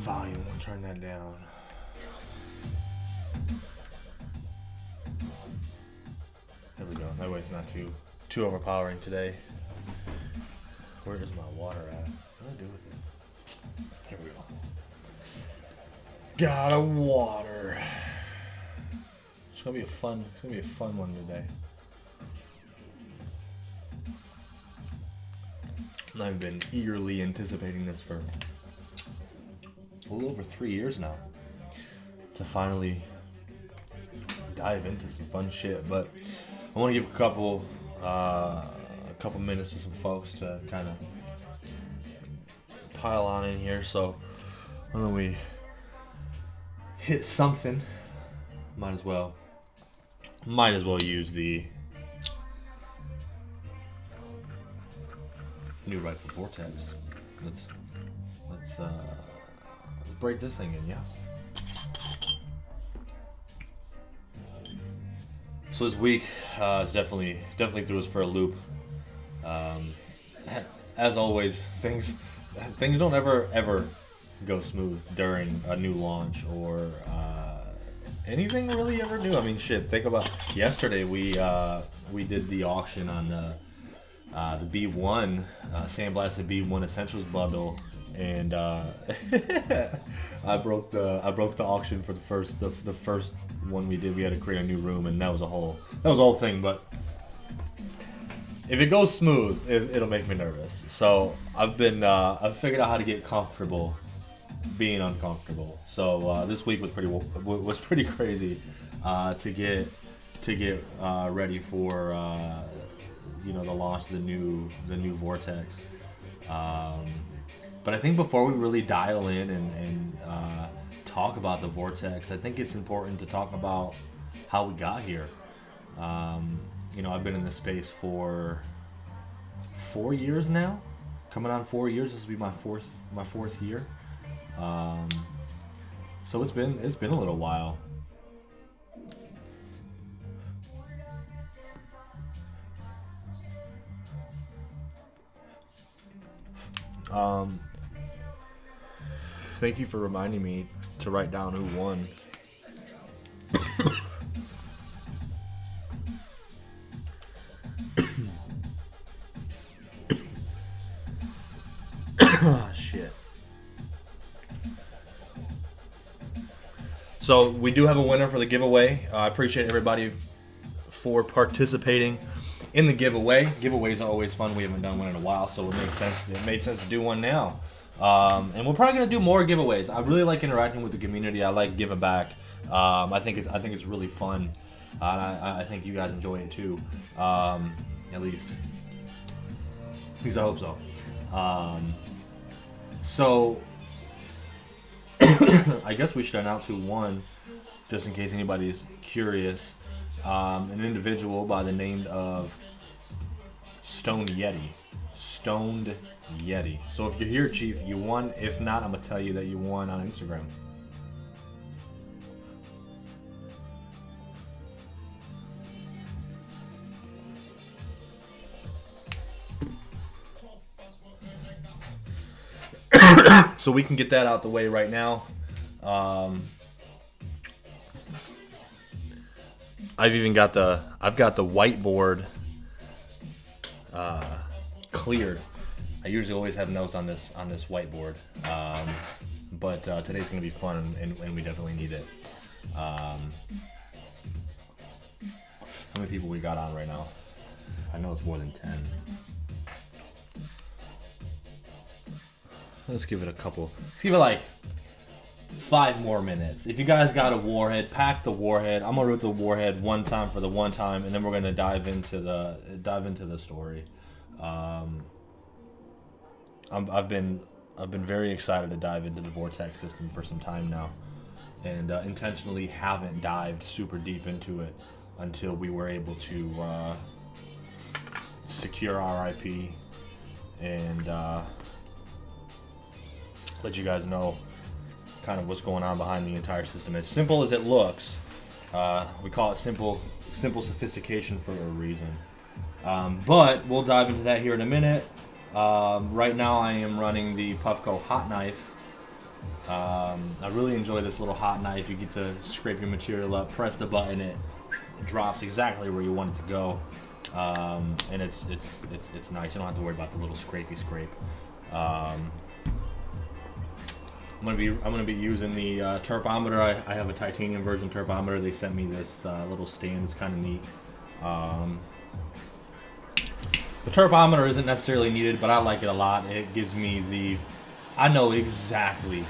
volume. I'll turn that down. There we go. That way it's not too overpowering today. Where is my water at? What do I do with it? Here we go. Got a water. It's gonna be a fun one today. I've been eagerly anticipating this for a little over 3 years now to finally dive into some fun shit. But I want to give a couple minutes to some folks to kind of pile on in here. So why don't we hit something? Might as well use the new Rifled Vortex. Let's break this thing in, yeah. So this week is definitely threw us for a loop. As always, things don't ever go smooth during a new launch or anything really ever new. I mean, shit. Think about yesterday. We did the auction on the B1 Sandblasted B1 Essentials bundle, and I broke the auction for the first one we did. We had to create a new room, and that was a whole thing. But if it goes smooth, it'll make me nervous. So I've figured out how to get comfortable being uncomfortable. So this week was pretty crazy to get ready for the launch of the new Vortex. But I think before we really dial in and talk about the Vortex, I think it's important to talk about how we got here. I've been in this space for 4 years now, coming on 4 years. This will be my fourth year. So it's been a little while. Thank you for reminding me to write down who won. Oh, shit. So we do have a winner for the giveaway. I appreciate everybody for participating in the giveaway. Giveaways are always fun. We haven't done one in a while, so it made sense to do one now. And we're probably gonna do more giveaways. I really like interacting with the community. I like giving back. I think it's really fun. I think you guys enjoy it too. At least I hope so. So I guess we should announce who won, just in case anybody's curious. An individual by the name of Stoned Yeti. So if you're here, Chief, you won. If not, I'm gonna tell you that you won on Instagram. So we can get that out the way right now. I've got the whiteboard cleared. I usually always have notes on this whiteboard, but today's gonna be fun, and we definitely need it. How many people we got on right now? I know it's more than 10. Let's give it a couple. Let's give it like 5 more minutes. If you guys got a warhead, pack the warhead. I'm gonna root the warhead one time for the one time, and then we're gonna dive into the story. I've been very excited to dive into the Vortex system for some time now, and intentionally haven't dived super deep into it until we were able to secure our IP and let you guys know kind of what's going on behind the entire system. As simple as it looks, we call it simple sophistication for a reason. But we'll dive into that here in a minute. Right now I am running the Puffco hot knife I really enjoy this little hot knife. You get to scrape your material up, press the button, it drops exactly where you want it to go, and it's nice. You don't have to worry about the little scrapey scrape. I'm gonna be using the turbometer. I have a titanium version turbometer. They sent me this little stand. It's kind of neat. The turbometer isn't necessarily needed, but I like it a lot. It gives me I know exactly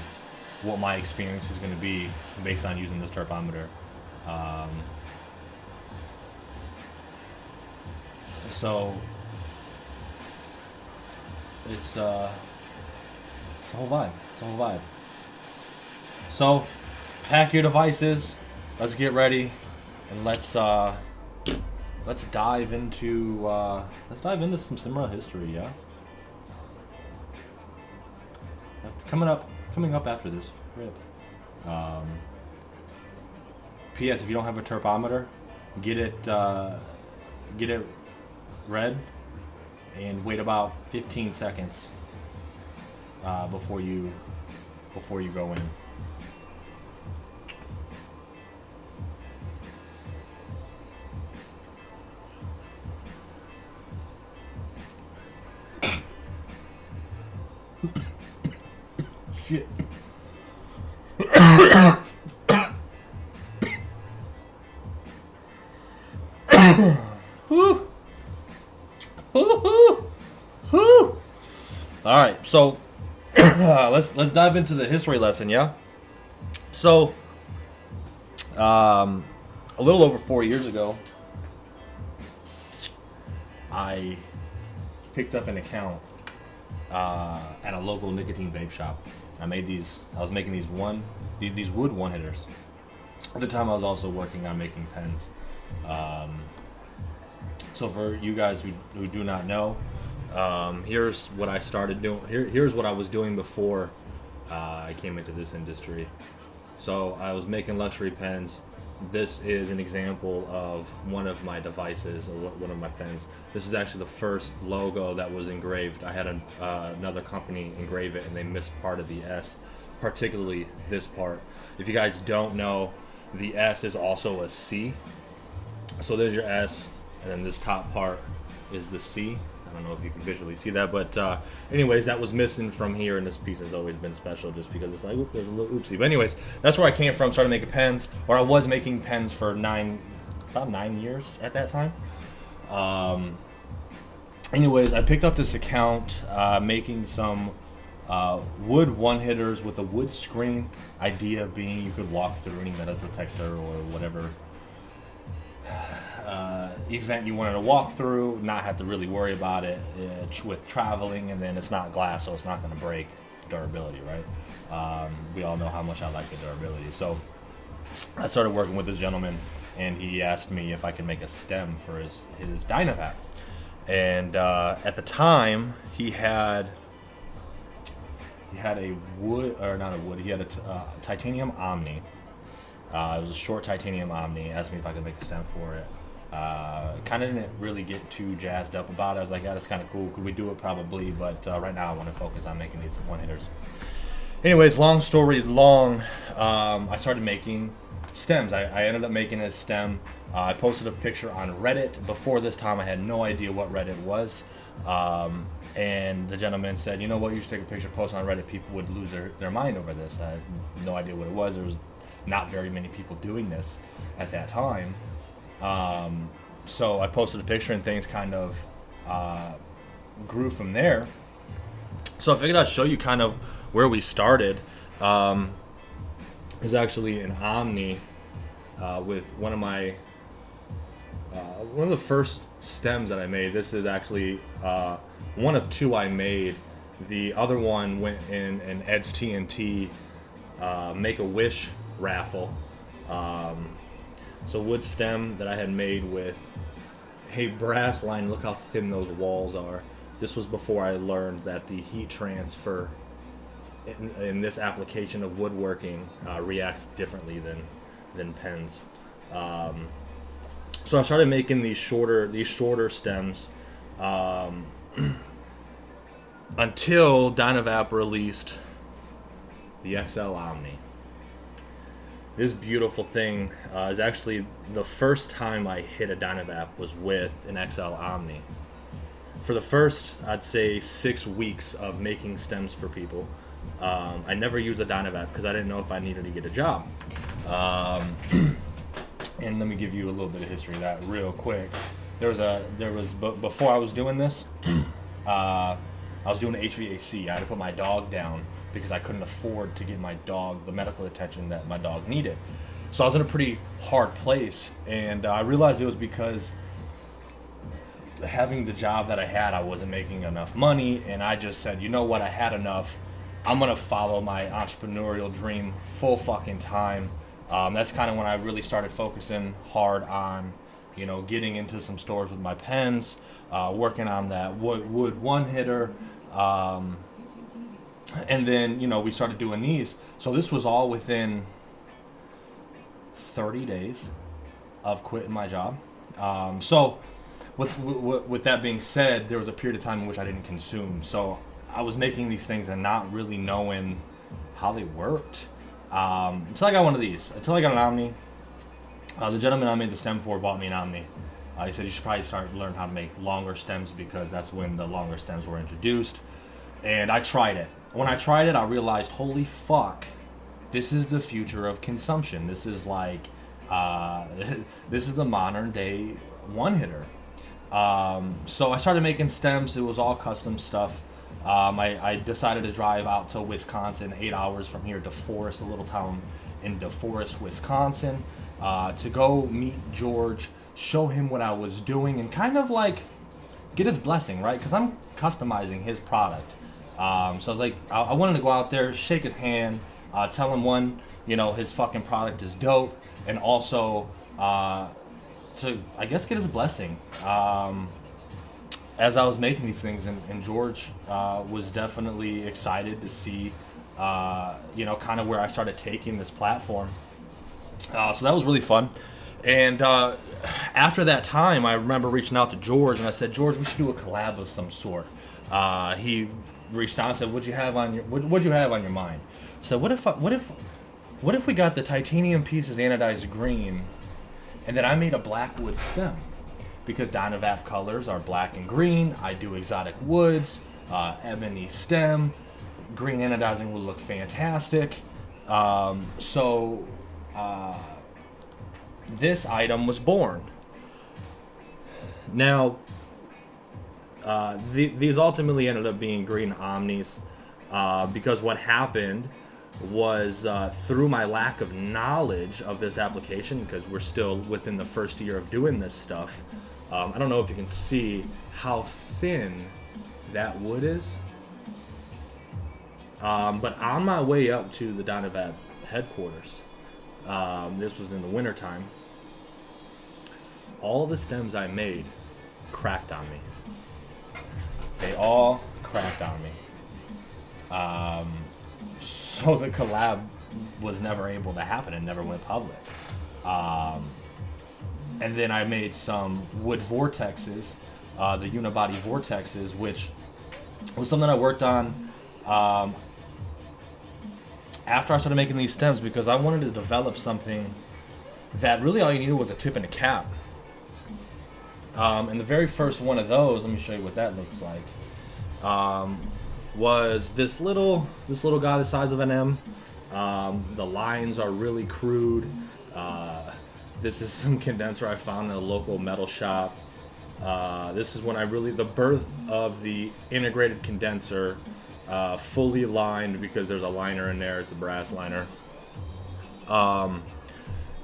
what my experience is going to be based on using this turbometer. So it's a whole vibe. It's a whole vibe. So pack your devices. Let's get ready, and let's dive into some Simrell history. Yeah. Coming up after this. Rip. P.S. If you don't have a turbometer, get it red, and wait about 15 seconds before you go in. Shit. All right, so let's dive into the history lesson, yeah. So, a little over 4 years ago, I picked up an account at a local nicotine vape shop. I was making these wood one hitters. At the time, I was also working on making pens. So for you guys who do not know, here's what I started doing. Here's what I was doing before I came into this industry. So I was making luxury pens. This is an example of one of my devices, or one of my pens. This is actually the first logo that was engraved. I had another company engrave it, and they missed part of the S, particularly this part. If you guys don't know, the S is also a C. So there's your S, and then this top part is the C. I don't know if you can visually see that, but anyways, that was missing from here, and this piece has always been special just because it's like, there's a little oopsie. But anyways, that's where I came from, started making pens, or I was making pens for about 9 years at that time. Anyways, I picked up this account making some wood one-hitters with a wood screen, idea being you could walk through any metal detector or whatever event you wanted to walk through, not have to really worry about it with traveling, and then it's not glass, so it's not going to break. Durability, right? We all know how much I like the durability. So I started working with this gentleman, and he asked me if I could make a stem for his Dynavap. And at the time, he had a wood, or not a wood, he had a titanium Omni. It was a short titanium Omni. He asked me if I could make a stem for it. Kind of didn't really get too jazzed up about it. I was like, yeah, that's kind of cool. Could we do it? Probably, but right now I want to focus on making these one-hitters. Anyways, long story long, I started making stems. I ended up making a stem. I posted a picture on Reddit. Before this time, I had no idea what Reddit was. And the gentleman said, you know what, you should take a picture, post on Reddit. People would lose their mind over this. I had no idea what it was. There was not very many people doing this at that time. So I posted a picture, and things kind of grew from there. So I figured I'd show you kind of where we started. There's actually an Omni with one of the first stems that I made. This is actually one of two I made. The other one went in an Ed's TNT Make-A-Wish raffle. So wood stem that I had made with a brass line. Look how thin those walls are. This was before I learned that the heat transfer in this application of woodworking reacts differently than pens. So I started making these shorter stems until Dynavap released the XL Omni. This beautiful thing is actually the first time I hit a Dynavap was with an XL Omni. For the first, I'd say 6 weeks of making stems for people, I never used a Dynavap because I didn't know if I needed to get a job. And let me give you a little bit of history of that real quick. Before I was doing this, I was doing HVAC. I had to put my dog down because I couldn't afford to give my dog the medical attention that my dog needed. So I was in a pretty hard place, and I realized it was because having the job that I had, I wasn't making enough money, and I just said, you know what, I had enough. I'm gonna follow my entrepreneurial dream full fucking time. That's kind of when I really started focusing hard on, you know, getting into some stores with my pens, working on that wood one hitter, and then, you know, we started doing these. So this was all within 30 days of quitting my job. So with that being said, there was a period of time in which I didn't consume. So I was making these things and not really knowing how they worked. Until I got one of these. Until I got an Omni. The gentleman I made the stem for bought me an Omni. He said you should probably learn how to make longer stems because that's when the longer stems were introduced. And I tried it. When I tried it, I realized, holy fuck, this is the future of consumption. This is like, this is the modern day one hitter. So I started making stems. It was all custom stuff. I decided to drive out to Wisconsin, 8 hours from here, DeForest, a little town in DeForest, Wisconsin, to go meet George, show him what I was doing, and kind of like get his blessing, right? Because I'm customizing his product. So I was like, I wanted to go out there, shake his hand, tell him one, you know, his fucking product is dope, and also to, I guess, get his blessing. As I was making these things, and George was definitely excited to see, you know, kind of where I started taking this platform. So that was really fun. And after that time, I remember reaching out to George, and I said, George, we should do a collab of some sort. He reached out and said, what'd you have on your mind? I said, what if we got the titanium pieces anodized green, and then I made a black wood stem? Because Dynavap colors are black and green. I do exotic woods, ebony stem, green anodizing will look fantastic. This item was born. Now, these ultimately ended up being green Omnis because what happened was through my lack of knowledge of this application, because we're still within the first year of doing this stuff. I don't know if you can see how thin that wood is. But on my way up to the Dynavap headquarters, this was in the wintertime, all the stems I made cracked on me. They all cracked on me. So the collab was never able to happen and never went public. And then I made some wood vortexes, the Unibody Vortexes, which was something I worked on after I started making these stems, because I wanted to develop something that really all you needed was a tip and a cap. And the very first one of those, let me show you what that looks like, was this little guy the size of an M. The lines are really crude. This is some condenser I found in a local metal shop. This is when the birth of the integrated condenser, fully lined, because there's a liner in there. It's a brass liner.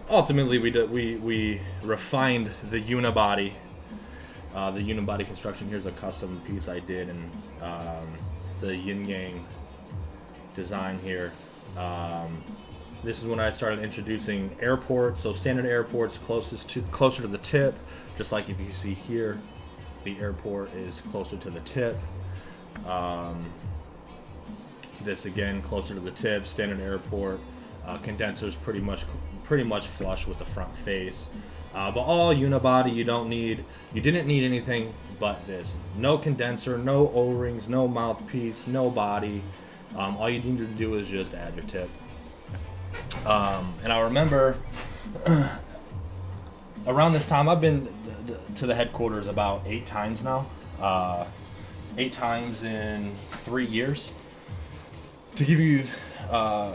Ultimately, we refined the unibody. The unibody construction. Here's a custom piece I did, and it's a yin yang design here. This is when I started introducing airports. So standard airports closer to the tip, just like if you see here, the airport is closer to the tip. This again closer to the tip, standard airport. Condensers pretty much flush with the front face. But all unibody, you didn't need anything but this. No condenser, no O-rings, no mouthpiece, no body. All you need to do is just add your tip. And I remember around this time, I've been to the headquarters about 8 times now. 8 times in 3 years. To give you an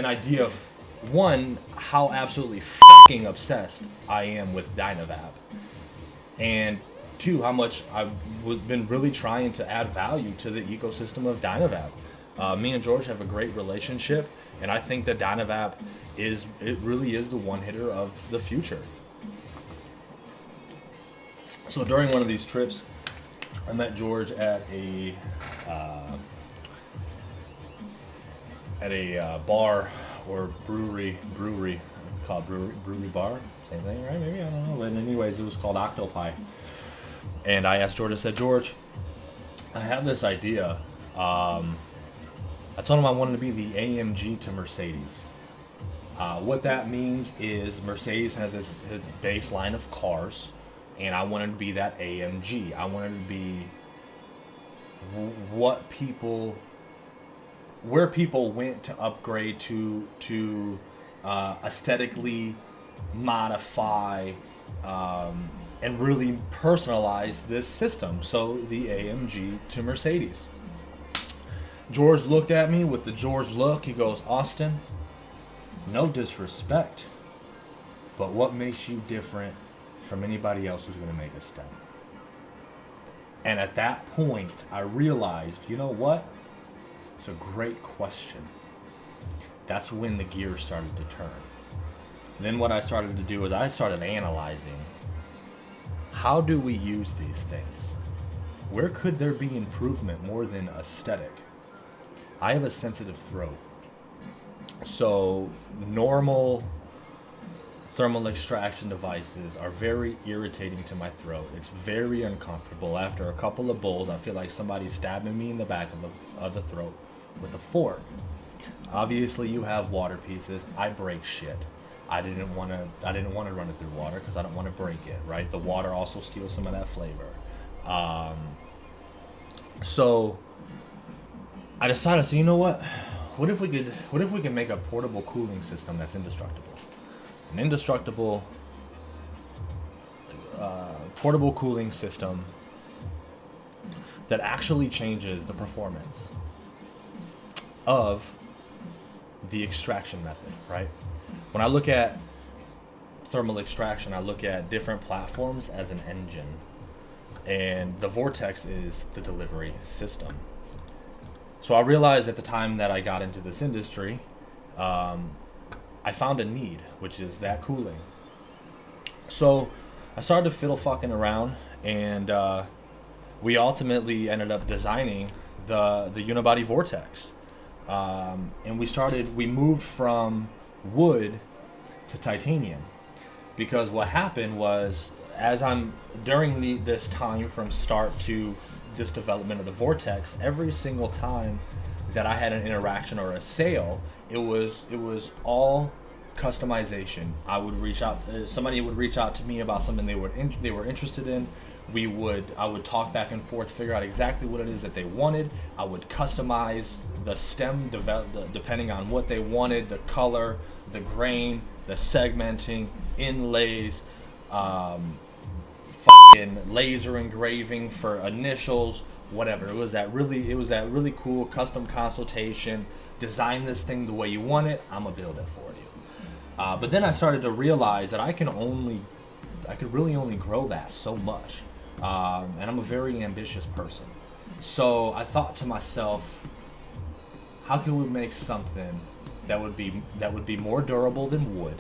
idea of, one, how absolutely fucking obsessed I am with Dynavap, and 2, how much I've been really trying to add value to the ecosystem of Dynavap. Me and George have a great relationship, and I think that Dynavap really is the one hitter of the future. So during one of these trips, I met George at a bar or brewery, called brewery bar, same thing, right? Maybe, I don't know. But anyways, it was called Octopi. And I asked George, I said, George, I have this idea. I told him I wanted to be the AMG to Mercedes. What that means is Mercedes has its base line of cars, and I wanted to be that AMG. I wanted to be where people went to upgrade to aesthetically modify and really personalize this system. So the AMG to Mercedes. George looked at me with the George look. He goes, Austin, no disrespect, but what makes you different from anybody else who's going to make a step? And at that point, I realized, you know what? It's a great question. That's when the gears started to turn. Then what I started to do is I started analyzing, how do we use these things? Where could there be improvement more than aesthetic? I have a sensitive throat. So normal thermal extraction devices are very irritating to my throat. It's very uncomfortable. After a couple of bowls, I feel like somebody's stabbing me in the back of the throat with a fork. Obviously, you have water pieces. I break shit. I didn't want to run it through water because I don't want to break it. Right? The water also steals some of that flavor. So I decided, so you know what? What if we could make a portable cooling system that's indestructible? An indestructible portable cooling system that actually changes the performance of the extraction method, right? When I look at thermal extraction, I look at different platforms as an engine, and the Vortex is the delivery system. So I realized at the time that I got into this industry, I found a need, which is that cooling. So I started to fiddle fucking around, and we ultimately ended up designing the Unibody Vortex. And we moved from wood to titanium, because what happened was, during this time from start to this development of the Vortex, every single time that I had an interaction or a sale, it was all customization. Somebody would reach out to me about something they were interested in. I would talk back and forth, figure out exactly what it is that they wanted. I would customize the stem depending on what they wanted, the color, the grain, the segmenting, inlays, fucking laser engraving for initials, whatever. It was that really cool custom consultation. Design this thing the way you want it. I'm gonna build it for you. But then I started to realize that I could really only grow that so much, and I'm a very ambitious person. So I thought to myself, how can we make something that would be more durable than wood?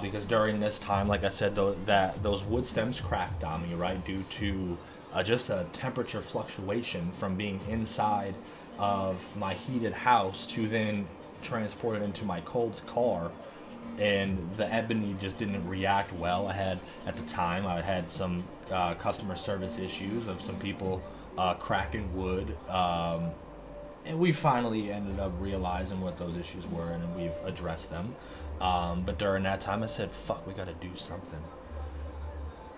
Because during this time, like I said, those wood stems cracked on me, right, due to just a temperature fluctuation from being inside of my heated house to then transported into my cold car, and the ebony just didn't react well. At the time, I had some customer service issues of some people cracking wood, and we finally ended up realizing what those issues were, and we've addressed them. But during that time, I said, fuck, we gotta do something.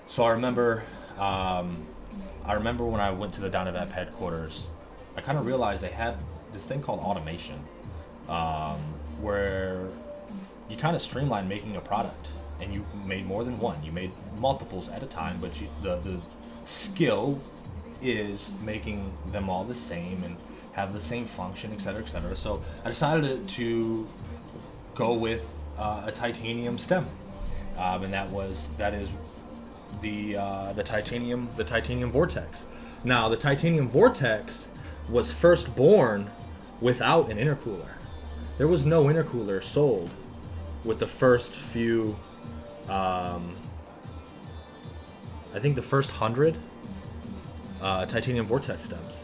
So I remember when I went to the Dynavap headquarters, I kind of realized they had this thing called automation, where you kind of streamline making a product, and you made more than one. You made multiples at a time, but the skill is making them all the same and have the same function, etc., etc. So I decided to go with a titanium stem, and that is the titanium Vortex. Now the titanium Vortex was first born without an intercooler. There was no intercooler sold with the first few, I think the first 100 titanium Vortex stems.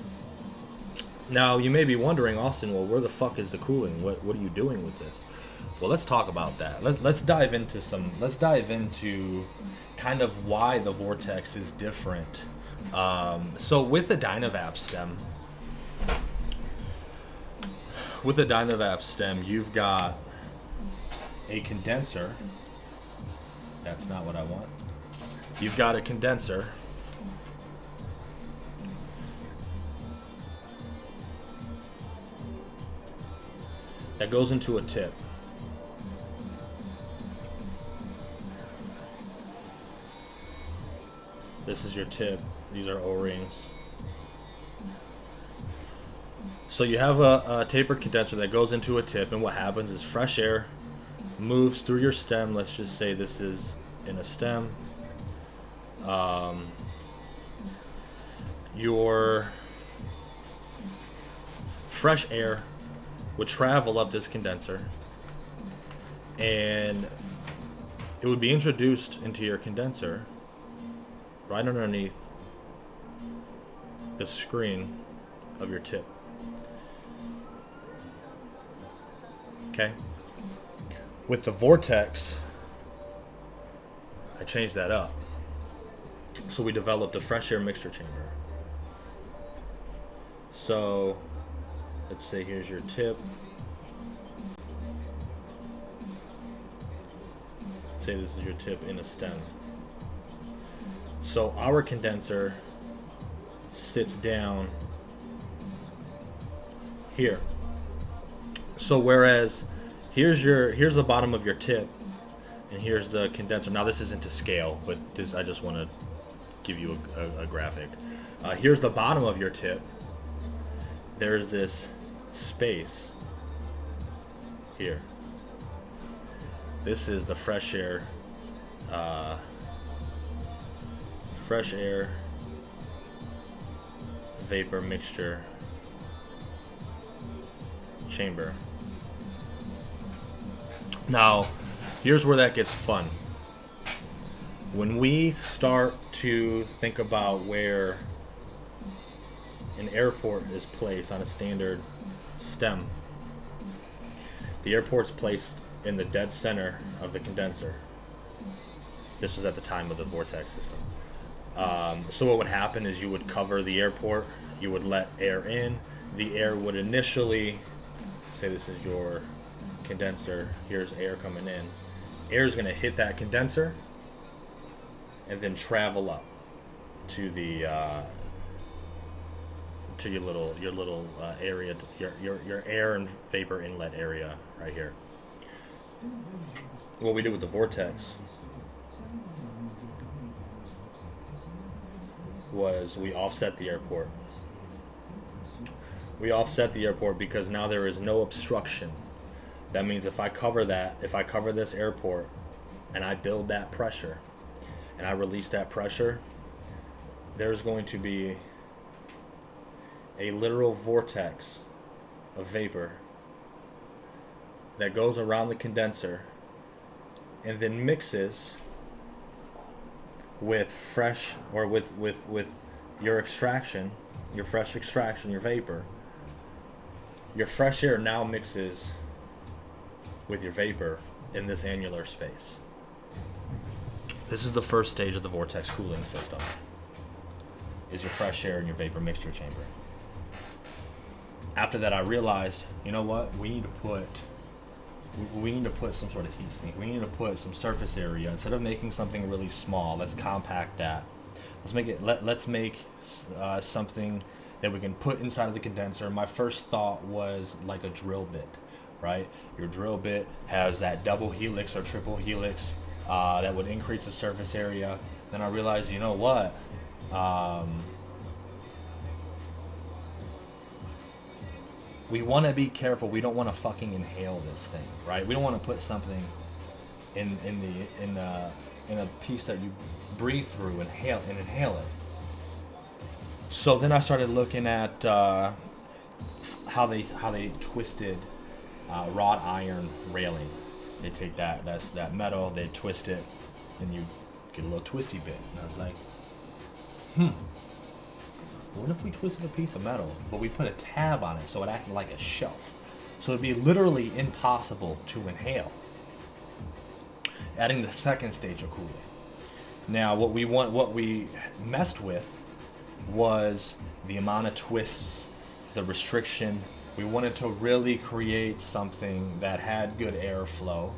Now you may be wondering, Austin, well, where the fuck is the cooling? What are you doing with this? Well, let's talk about that. Let's dive into kind of why the Vortex is different. So with the Dynavap stem, you've got a condenser. That's not what I want. You've got a condenser. That goes into a tip. This is your tip. These are O-rings. So you have a tapered condenser that goes into a tip, and what happens is fresh air moves through your stem. Let's just say this is in a stem. Your fresh air would travel up this condenser, and it would be introduced into your condenser right underneath the screen of your tip. Okay? With the Vortex, I changed that up. So we developed a fresh air mixture chamber. So let's say here's your tip. Say this is your tip in a stem. So our condenser sits down here. So whereas here's the bottom of your tip, and here's the condenser. Now this isn't to scale, but this I just want to give you a graphic. Here's the bottom of your tip. There's this space here. This is the fresh air vapor mixture chamber. Now, here's where that gets fun. When we start to think about where an air port is placed on a standard stem, the air port's placed in the dead center of the condenser. This was at the time of the Vortex system. So what would happen is you would cover the air port, you would let air in, the air would initially, say this is your condenser, here's air coming in, air is going to hit that condenser and then travel up to the to your little area, your air and vapor inlet area right here. What we did with the Vortex was we offset the airport. We offset the airport because now there is no obstruction. That means if I cover this airport and I build that pressure and I release that pressure, there's going to be a literal vortex of vapor that goes around the condenser and then mixes with fresh, or with your extraction, your fresh extraction, your vapor. Your fresh air now mixes with your vapor in this annular space. This is the first stage of the Vortex cooling system, is your fresh air and your vapor mixture chamber. After that, I realized, you know what, we need to put some sort of heat sink. We need to put some surface area. Instead of making something really small, let's compact that. Let's make something that we can put inside of the condenser. My first thought was like a drill bit, right? Your drill bit has that double helix or triple helix that would increase the surface area. Then I realized, you know what? We want to be careful. We don't want to fucking inhale this thing, right? We don't want to put something in a piece that you breathe through and inhale it. So then I started looking at how they twisted wrought iron railing. They take that metal, they twist it, and you get a little twisty bit. And I was like, what if we twisted a piece of metal, but we put a tab on it so it acted like a shelf? So it'd be literally impossible to inhale. Adding the second stage of cooling. Now, what we messed with was the amount of twists, the restriction. We wanted to really create something that had good airflow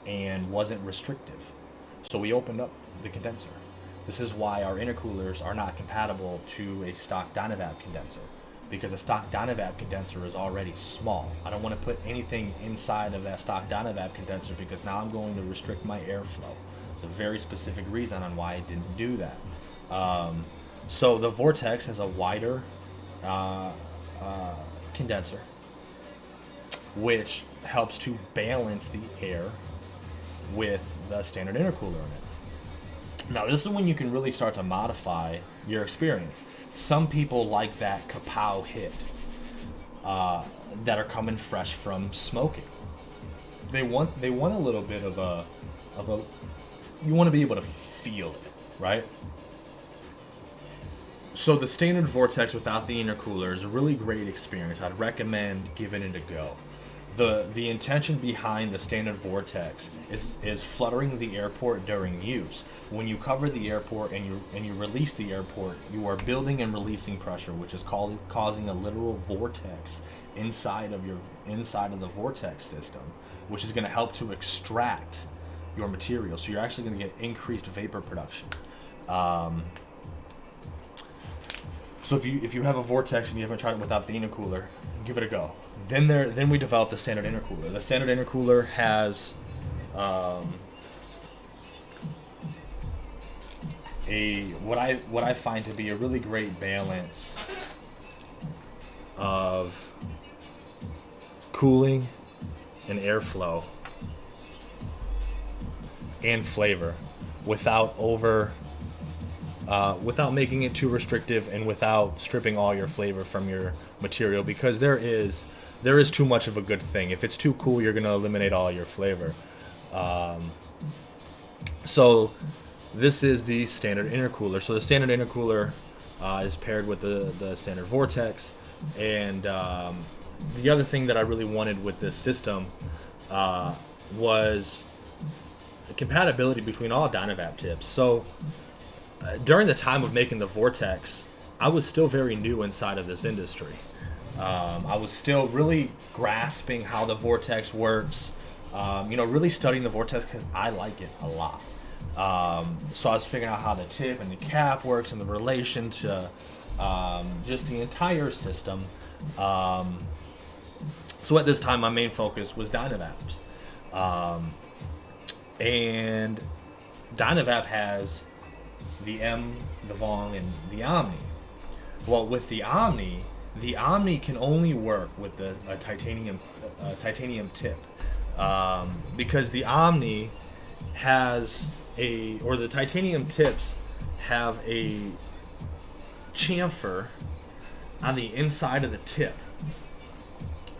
and wasn't restrictive. So we opened up the condenser. This is why our intercoolers are not compatible to a stock Dynavap condenser, because a stock Dynavap condenser is already small. I don't want to put anything inside of that stock Dynavap condenser because now I'm going to restrict my airflow. There's a very specific reason on why I didn't do that. So the Vortex has a wider condenser, which helps to balance the air with the standard intercooler in it. Now, this is when you can really start to modify your experience. Some people like that kapow hit that are coming fresh from smoking. They want a little bit of a you want to be able to feel it, right? So the standard Vortex without the intercooler is a really great experience. I'd recommend giving it a go. The intention behind the standard Vortex is fluttering the airport during use. When you cover the airport and you release the airport, you are building and releasing pressure, which is causing a literal vortex inside of the vortex system, which is going to help to extract your material. So you're actually going to get increased vapor production. So if you have a Vortex and you haven't tried it without the intercooler, give it a go. Then we developed the standard intercooler. The standard intercooler has what I find to be a really great balance of cooling and airflow and flavor without making it too restrictive and without stripping all your flavor from your material, because there is too much of a good thing. If it's too cool, you're going to eliminate all your flavor. So this is the standard intercooler. So the standard intercooler is paired with the standard Vortex. And the other thing that I really wanted with this system was compatibility between all Dynavap tips. So during the time of making the Vortex, I was still very new inside of this industry. I was still really grasping how the Vortex works, really studying the Vortex because I like it a lot. So I was figuring out how the tip and the cap works and the relation to just the entire system. So at this time, my main focus was Dynavaps. And Dynavap has the M, the Vong, and the Omni. Well, with the Omni can only work with the titanium tip, because the Omni has the titanium tips have a chamfer on the inside of the tip.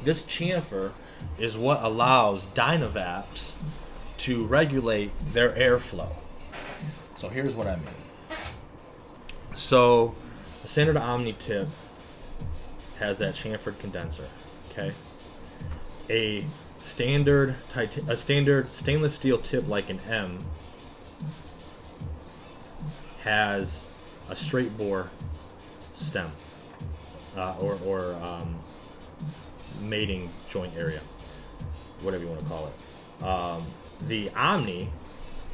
This chamfer is what allows Dynavaps to regulate their airflow. So here's what I mean. So the standard Omni tip has that chamfered condenser, okay? A standard stainless steel tip like an M has a straight bore stem or mating joint area, whatever you want to call it. The Omni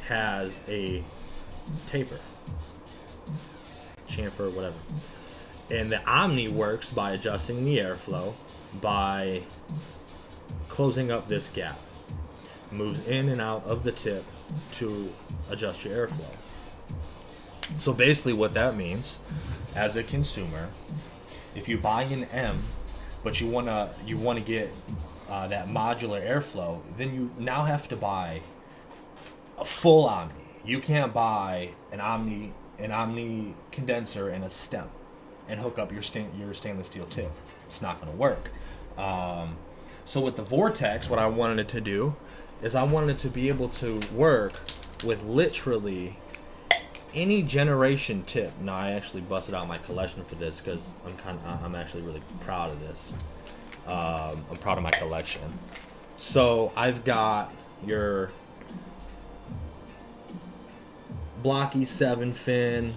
has a taper, chamfer, whatever. And the Omni works by adjusting the airflow by closing up this gap. Moves in and out of the tip to adjust your airflow. So basically what that means, as a consumer, if you buy an M, but you wanna get that modular airflow, then you now have to buy a full Omni. You can't buy an Omni condenser and a stem and hook up your stainless steel tip. It's not going to work. So with the Vortex, what I wanted it to do is I wanted it to be able to work with literally any generation tip. Now I actually busted out my collection for this because I'm actually really proud of this. I'm proud of my collection. So I've got your blocky 7-fin,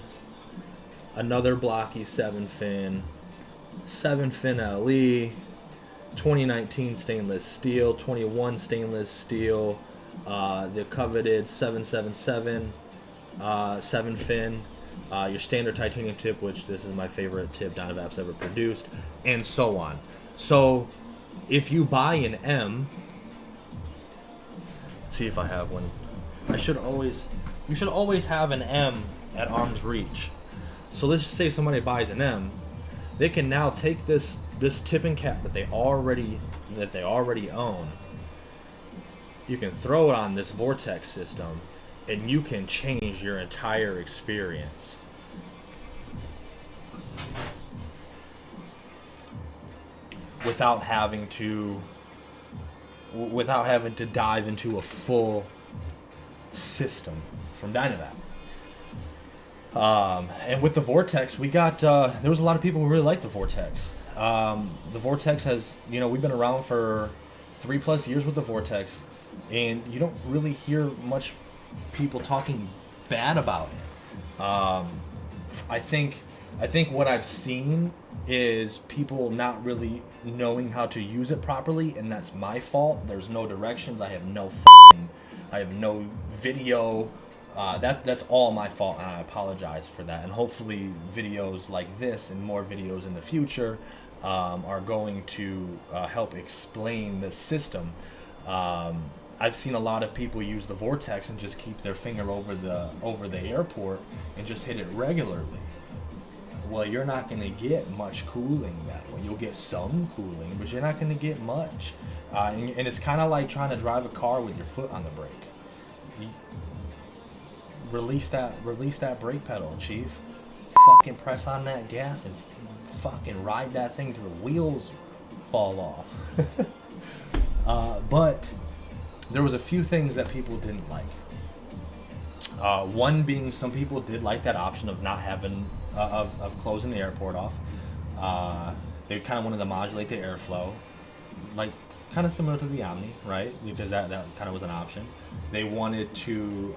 another blocky 7-fin, 7-fin LE, 2019 stainless steel, 21 stainless steel, the coveted 777 7-fin, your standard titanium tip, which this is my favorite tip Dynavap's ever produced, and so on. So if you buy an M, let's see if I have one. You should always have an M at arm's reach. So let's just say somebody buys an M, they can now take this tip and cap that they already own. You can throw it on this Vortex system, and you can change your entire experience. Without having to dive into a full system from Dynavap. And with the Vortex, we got there was a lot of people who really liked the Vortex. The Vortex has, we've been around for 3+ years with the Vortex, and you don't really hear much people talking bad about it. I think what I've seen is people not really knowing how to use it properly, and that's my fault. There's no directions. I have no video. That's all my fault, and I apologize for that. And hopefully videos like this and more videos in the future are going to help explain the system. I've seen a lot of people use the Vortex and just keep their finger over the airport and just hit it regularly. Well, you're not going to get much cooling that way. You'll get some cooling, but you're not going to get much. And it's kind of like trying to drive a car with your foot on the brake. Release that brake pedal, chief. Fucking press on that gas and fucking ride that thing till the wheels fall off. But there was a few things that people didn't like. One being, some people did like that option of not having of closing the airport off. They kind of wanted to modulate the airflow, like kind of similar to the Omni, right? Because that kind of was an option. They wanted to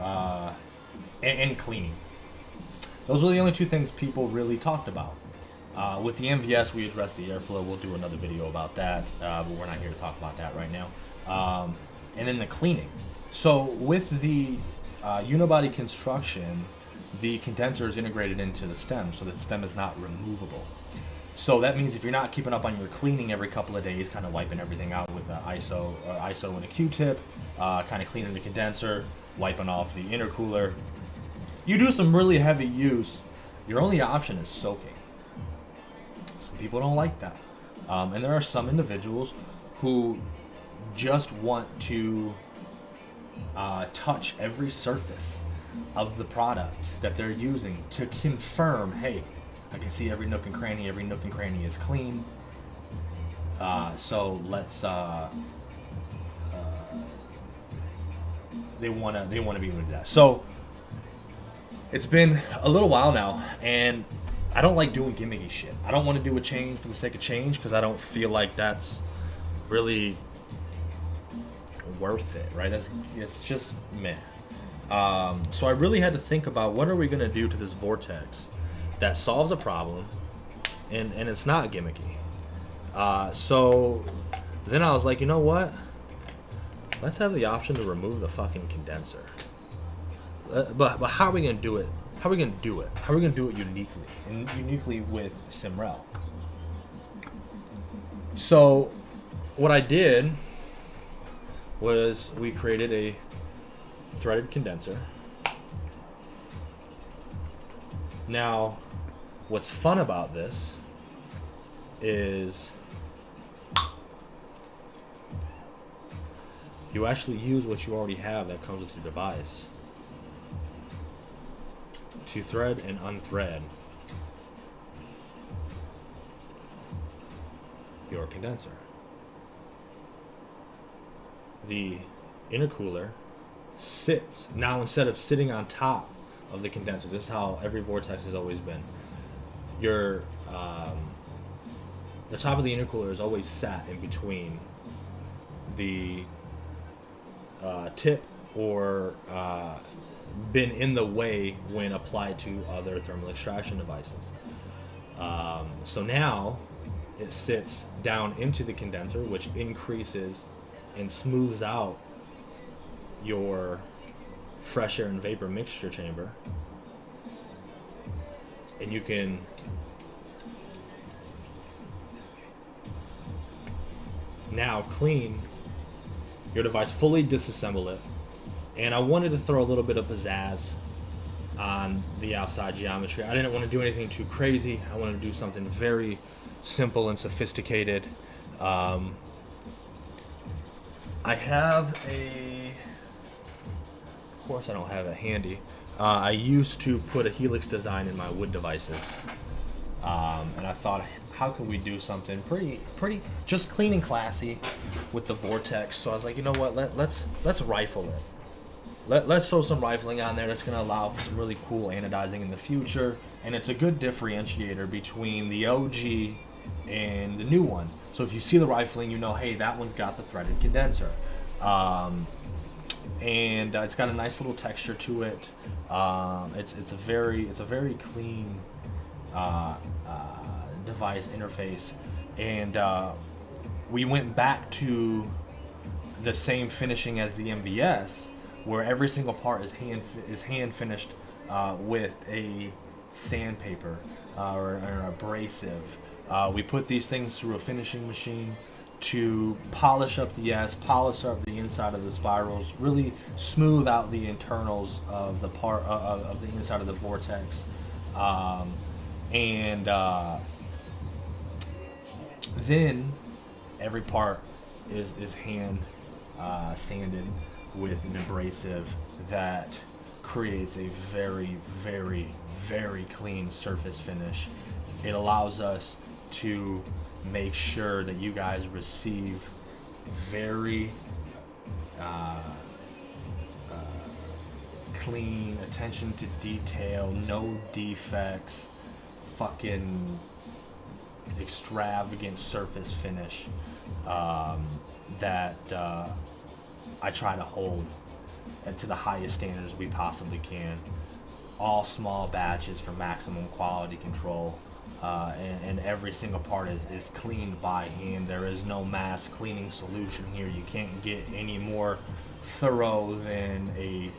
and cleaning. Those were the only two things people really talked about. With the MVS, we addressed the airflow. We'll do another video about that, but we're not here to talk about that right now. And then the cleaning. So with the unibody construction, the condenser is integrated into the stem, so the stem is not removable. So that means if you're not keeping up on your cleaning every couple of days, kind of wiping everything out with ISO and a Q-tip, kind of cleaning the condenser, wiping off the intercooler, you do some really heavy use, your only option is soaking. Some people don't like that. And there are some individuals who just want to touch every surface of the product that they're using to confirm, hey, I can see every nook and cranny is clean. So let's they want to be able to do that. So it's been a little while now, and I don't like doing gimmicky shit. I don't want to do a change for the sake of change because I don't feel like that's really worth it, right? It's just meh. So I really had to think about what are we gonna do to this Vortex that solves a problem and it's not gimmicky. So then I was like, you know what? Let's have the option to remove the fucking condenser. But how are we gonna do it? how are we gonna do it? How are we gonna do it uniquely, and uniquely with Simrell? So, what I did was we created a threaded condenser. Now, what's fun about this is you actually use what you already have that comes with your device to thread and unthread your condenser. The intercooler sits, now instead of sitting on top of the condenser, this is how every Vortex has always been. Your the top of the intercooler is always sat in between the tip or been in the way when applied to other thermal extraction devices. So now it sits down into the condenser, which increases and smooths out your fresh air and vapor mixture chamber, and you can now clean your device, fully disassemble it. And I wanted to throw a little bit of pizzazz on the outside geometry. I didn't want to do anything too crazy. I wanted to do something very simple and sophisticated. I have of course I don't have it handy. I used to put a helix design in my wood devices. And I thought, how could we do something pretty just clean and classy with the Vortex? So I was like, you know what, let's rifle it. Let's throw some rifling on there. That's going to allow for some really cool anodizing in the future, and it's a good differentiator between the OG and the new one. So if you see the rifling, you know, hey, that one's got the threaded condenser, and it's got a nice little texture to it. It's a very clean device interface, and we went back to the same finishing as the MVS, where every single part is hand finished with a sandpaper or an abrasive. We put these things through a finishing machine to polish up the S, polish up the inside of the spirals, really smooth out the internals of the part of the inside of the Vortex, and then every part is hand sanded with an abrasive that creates a very, very, very clean surface finish. It allows us to make sure that you guys receive very clean, attention to detail, no defects, fucking extravagant surface finish that I try to hold to the highest standards we possibly can. All small batches for maximum quality control, and every single part is cleaned by hand. There is no mass cleaning solution here. You can't get any more thorough than a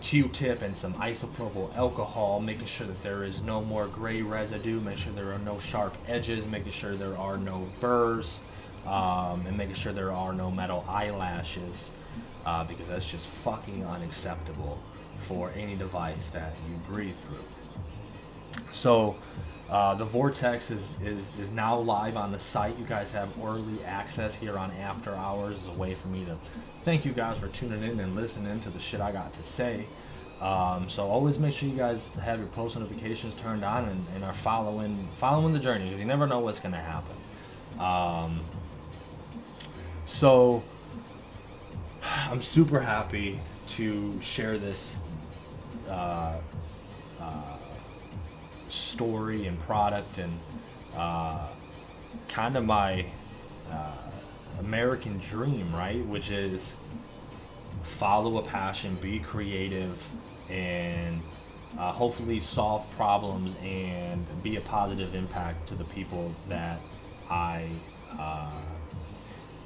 Q-tip and some isopropyl alcohol, making sure that there is no more gray residue, making sure there are no sharp edges, making sure there are no burrs, and making sure there are no metal eyelashes, because that's just fucking unacceptable for any device that you breathe through. So the Vortex is now live on the site. You guys have early access here on After Hours as a way for me to thank you guys for tuning in and listening to the shit I got to say. So always make sure you guys have your post notifications turned on and are following the journey, because you never know what's going to happen. So I'm super happy to share this story and product and kind of my American dream, right? Which is follow a passion, be creative, and hopefully solve problems and be a positive impact to the people that I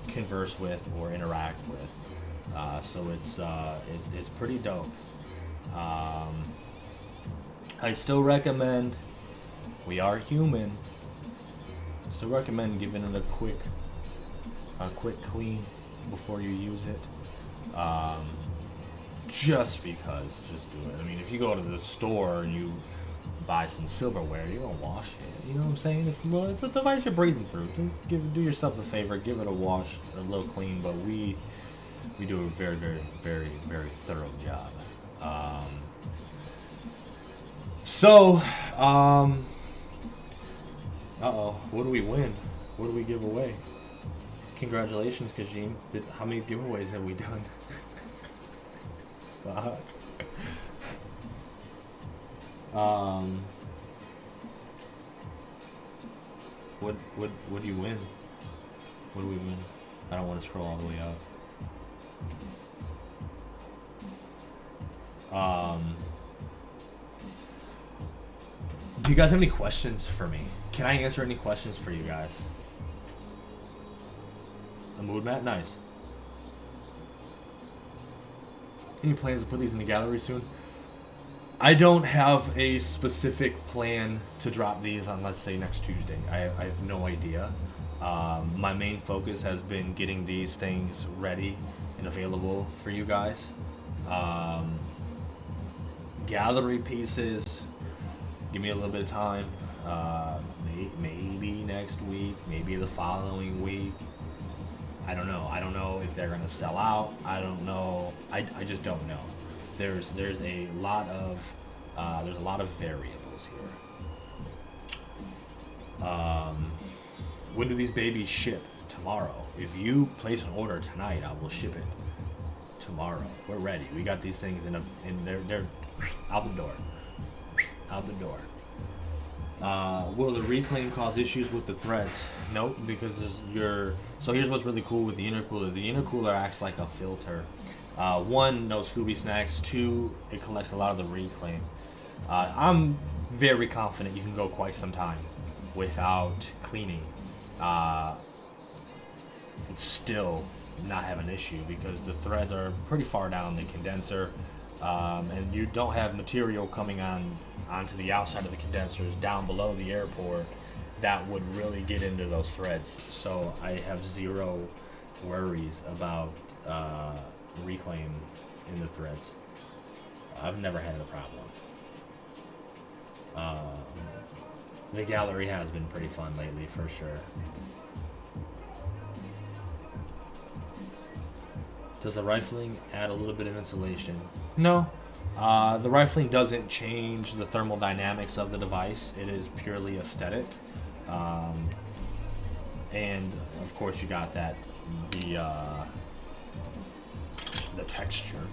converse with or interact with. So it's pretty dope. I still recommend, we are human, still recommend giving it a quick clean before you use it. Just because, just do it. I mean, if you go to the store and you buy some silverware, you're gonna wash it. You know what I'm saying? It's a device you're breathing through. Just do yourself a favor, give it a wash, a little clean. But we do a very, very, very, very thorough job. What do we win? What do we give away? Congratulations, Kajim. How many giveaways have we done? Fuck. What do you win? What do we win? I don't want to scroll all the way up. Do you guys have any questions for me? Can I answer any questions for you guys? A mood mat? Nice. Any plans to put these in the gallery soon? I don't have a specific plan to drop these on, let's say, next Tuesday. I have no idea. My main focus has been getting these things ready and available for you guys. Gallery pieces, give me a little bit of time. Maybe next week, maybe the following week. I don't know. I don't know if they're gonna sell out. I don't know. I just don't know. There's a lot of variables here. When do these babies ship? Tomorrow. If you place an order tonight, I will ship it tomorrow. We're ready. We got these things they're out the door. Out the door. Will the reclaim cause issues with the threads? Nope, because so here's what's really cool with the intercooler. The intercooler acts like a filter. One, no Scooby snacks. Two, it collects a lot of the reclaim. I'm very confident you can go quite some time without cleaning and still not have an issue, because the threads are pretty far down the condenser, and you don't have material coming onto the outside of the condensers down below the air port that would really get into those threads. So I have zero worries about reclaim in the threads. I've never had a problem. The gallery has been pretty fun lately, for sure. Does the rifling add a little bit of insulation? No. The rifling doesn't change the thermal dynamics of the device. It is purely aesthetic. And of course you got that, the texture.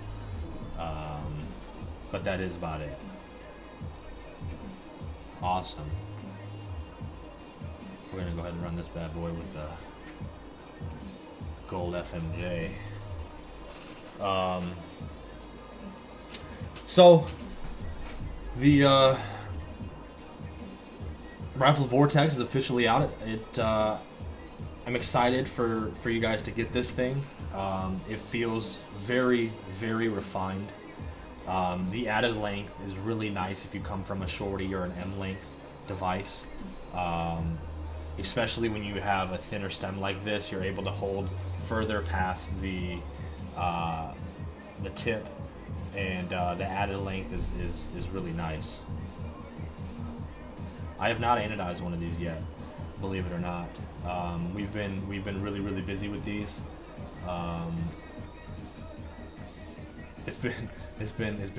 But that is about it. Awesome. We're gonna go ahead and run this bad boy with the gold FMJ. So the Rifled Vortex is officially out. I'm excited for you guys to get this thing. It feels very, very refined. The added length is really nice if you come from a shorty or an M-length device. Especially when you have a thinner stem like this, you're able to hold further past the tip, and the added length is really nice. I have not anodized one of these yet, believe it or not. We've been really, really busy with these. It's been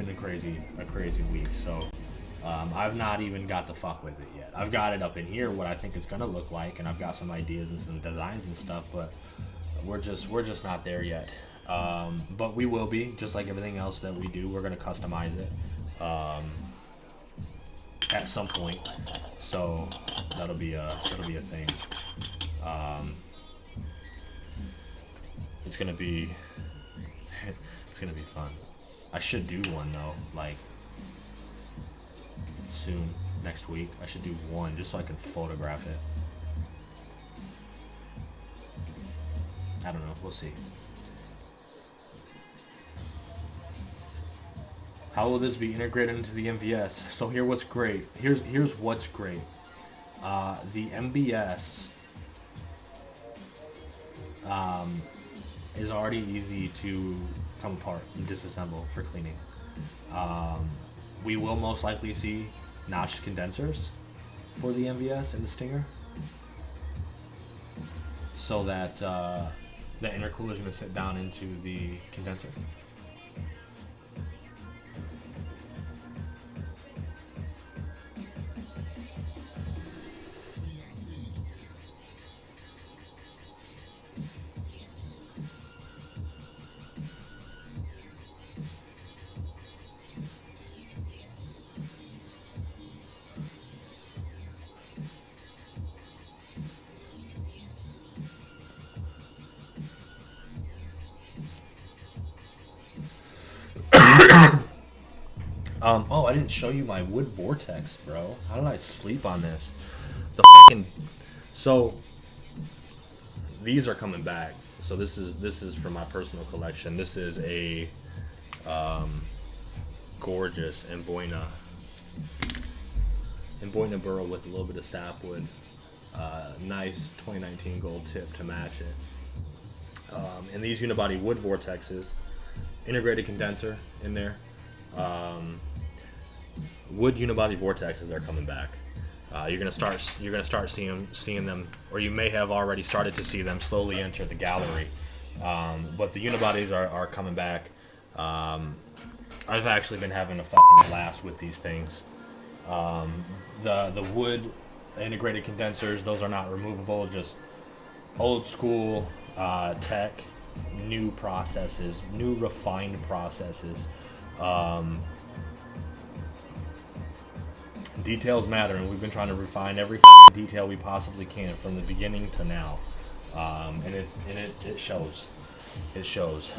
a crazy week. So I've not even got to fuck with it yet. I've got it up in here, what I think it's gonna look like, and I've got some ideas and some designs and stuff, but we're just not there yet. But we will be, just like everything else that we do. We're gonna customize it at some point, so that'll be a thing. It's gonna be fun. I should do one though, like soon, next week. I should do one just so I can photograph it. I don't know, we'll see. How will this be integrated into the MVS? So here's what's great. Here's what's great. The MVS is already easy to come apart and disassemble for cleaning. We will most likely see notched condensers for the MVS and the Stinger, so that the intercooler is going to sit down into the condenser. Oh, I didn't show you my wood vortex, bro. How did I sleep on this? So these are coming back. So this is for my personal collection. This is a gorgeous Emboina burl with a little bit of sapwood. Nice 2019 gold tip to match it. And these unibody wood vortexes, integrated condenser in there. Wood unibody vortexes are coming back. You're gonna start seeing them, or you may have already started to see them slowly enter the gallery. But the unibodies are coming back. I've actually been having a fucking blast with these things. The wood integrated condensers, those are not removable. Just old school tech, new processes, new refined processes. Details matter, and we've been trying to refine every detail we possibly can from the beginning to now, and it shows. It shows.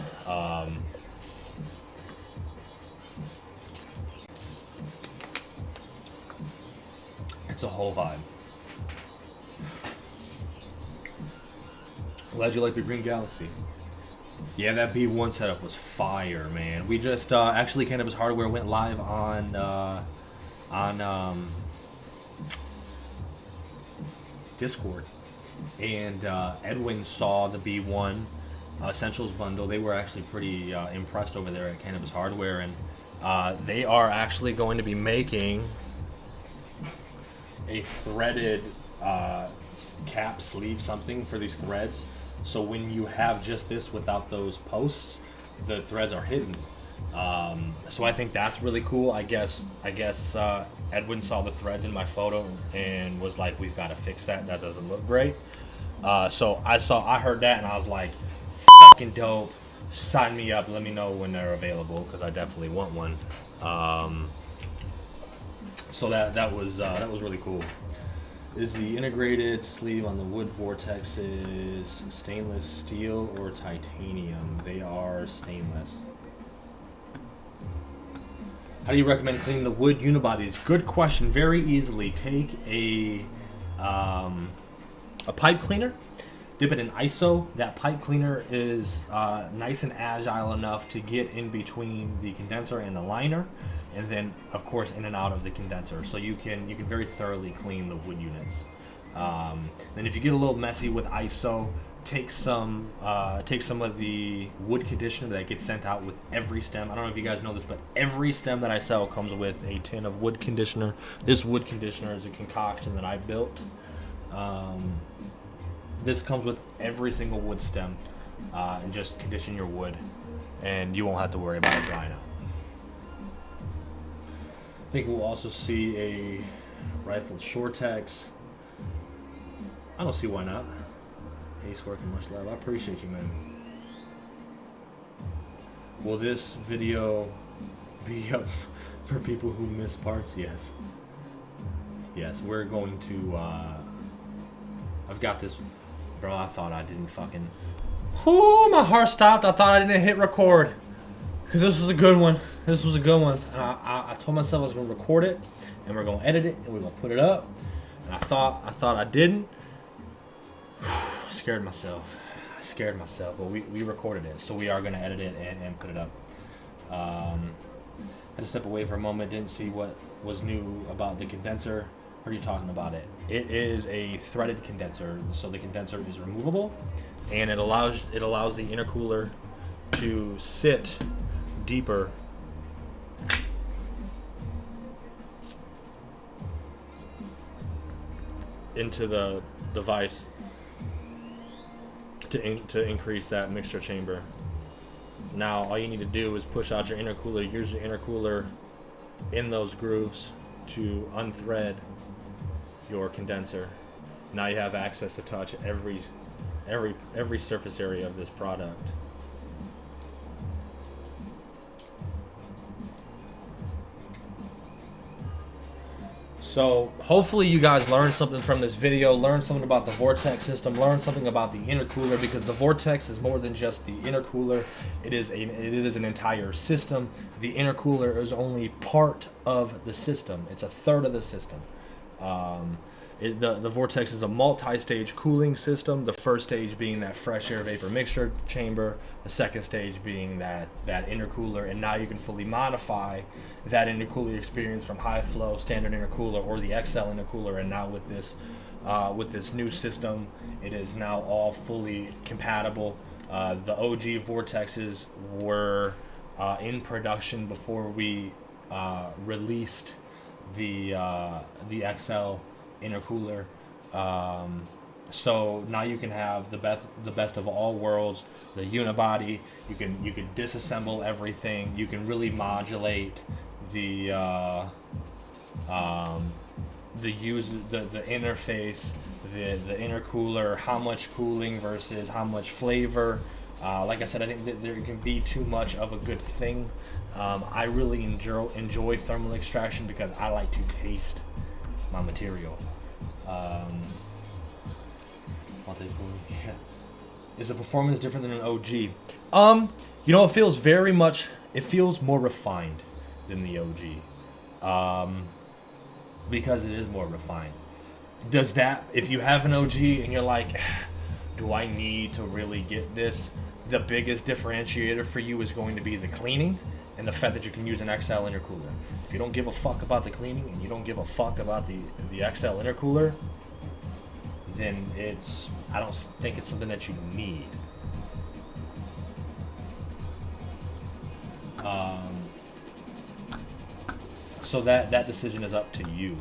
It's a whole vibe. Glad you like the Green Galaxy. Yeah, that B1 setup was fire, man. We just actually Cannabis Hardware went live on Discord, and Edwin saw the B1 Essentials bundle. They were actually pretty impressed over there at Cannabis Hardware, and they are actually going to be making a threaded cap sleeve something for these threads. So when you have just this without those posts, the threads are hidden. So I think that's really cool. I guess Edwin saw the threads in my photo and was like, "We've got to fix that. That doesn't look great." So I heard that and I was like, "Fucking dope! Sign me up. Let me know when they're available because I definitely want one." So that was really cool. Is the integrated sleeve on the wood vortexes stainless steel or titanium? They are stainless. How do you recommend cleaning the wood unibodies? Good question. Very easily. Take a pipe cleaner, dip it in ISO. That pipe cleaner is nice and agile enough to get in between the condenser and the liner, and then of course in and out of the condenser. So you can very thoroughly clean the wood units. Then if you get a little messy with ISO, take some of the wood conditioner that gets sent out with every stem. I don't know if you guys know this, but every stem that I sell comes with a tin of wood conditioner. This wood conditioner is a concoction that I built. This comes with every single wood stem, and just condition your wood, and you won't have to worry about it drying out. I think we'll also see a Rifled Vortex. I don't see why not. Ace working much love. I appreciate you, man. Will this video be up for people who miss parts? Yes. Yes, we're going to, I've got this, bro, I thought I didn't fucking, whoo, my heart stopped. I thought I didn't hit record. Because this was a good one. This was a good one. And I told myself I was going to record it, and we're going to edit it, and we're going to put it up. And I thought I didn't. I scared myself, but we recorded it, so we are going to edit it and put it up. had to step away for a moment, didn't see what was new about the condenser. Heard you talking about it. It is a threaded condenser, so the condenser is removable, and it allows the intercooler to sit deeper into the device to increase that mixture chamber. Now all you need to do is push out your intercooler, use your intercooler in those grooves to unthread your condenser. Now you have access to touch every surface area of this product. So hopefully you guys learned something from this video, learned something about the Vortex system, learned something about the intercooler, because the Vortex is more than just the intercooler. It is an entire system. The intercooler is only part of the system. It's a third of the system. The Vortex is a multi-stage cooling system. The first stage being that fresh air vapor mixture chamber, the second stage being that intercooler, and now you can fully modify that intercooler experience from high flow standard intercooler or the XL intercooler, and now with this new system, it is now all fully compatible. The OG Vortexes were in production before we released the XL intercooler, so now you can have the best of all worlds. The unibody, you can disassemble everything. You can really modulate the interface, the intercooler, how much cooling versus how much flavor. Like I said, I think that there can be too much of a good thing. I really enjoy thermal extraction because I like to taste my material. Yeah. Is the performance different than an OG? You know, it feels more refined than the OG. Because it is more refined. Does that, if you have an OG and you're like, do I need to really get this? The biggest differentiator for you is going to be the cleaning and the fact that you can use an XL intercooler. If you don't give a fuck about the cleaning and you don't give a fuck about the XL intercooler, then I don't think it's something that you need. So that decision is up to you.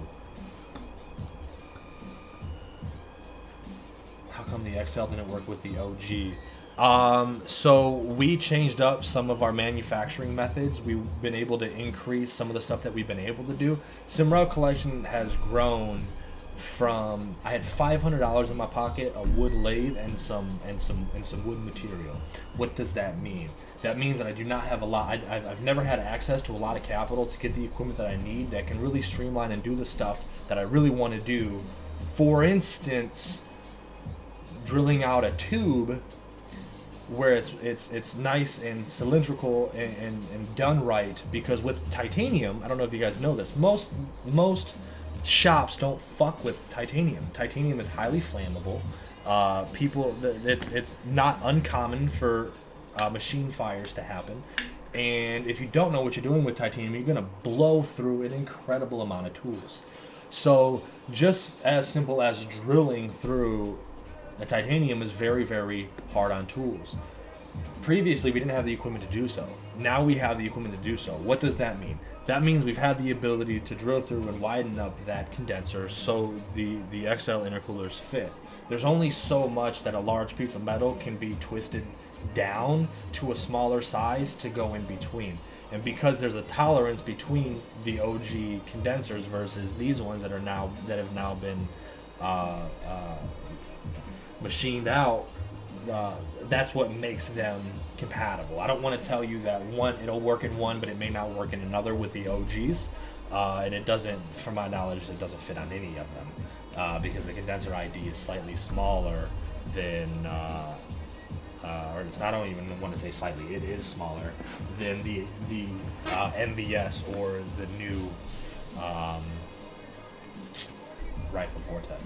How come the XL didn't work with the OG? So we changed up some of our manufacturing methods. We've been able to increase some of the stuff that we've been able to do. Simrell collection has grown from, I had $500 in my pocket, a wood lathe, and some wood material. What does that mean? That means that I do not have a lot. I've never had access to a lot of capital to get the equipment that I need that can really streamline and do the stuff that I really want to do. For instance, drilling out a tube where it's nice and cylindrical and done right, because with titanium, I don't know if you guys know this, most shops don't fuck with titanium. Titanium is highly flammable. It's not uncommon for machine fires to happen, and if you don't know what you're doing with titanium, you're gonna blow through an incredible amount of tools. So just as simple as drilling through the titanium is very, very hard on tools. Previously, we didn't have the equipment to do so. Now we have the equipment to do so. What does that mean? That means we've had the ability to drill through and widen up that condenser so the XL intercoolers fit. There's only so much that a large piece of metal can be twisted down to a smaller size to go in between. And because there's a tolerance between the OG condensers versus these ones that have now been machined out, that's what makes them compatible. I don't want to tell you that it'll work in one, but it may not work in another with the OGs, and it doesn't, from my knowledge, it doesn't fit on any of them, because the condenser ID is slightly smaller than, I don't even want to say slightly, it is smaller than the MVS or the new Rifled Vortex.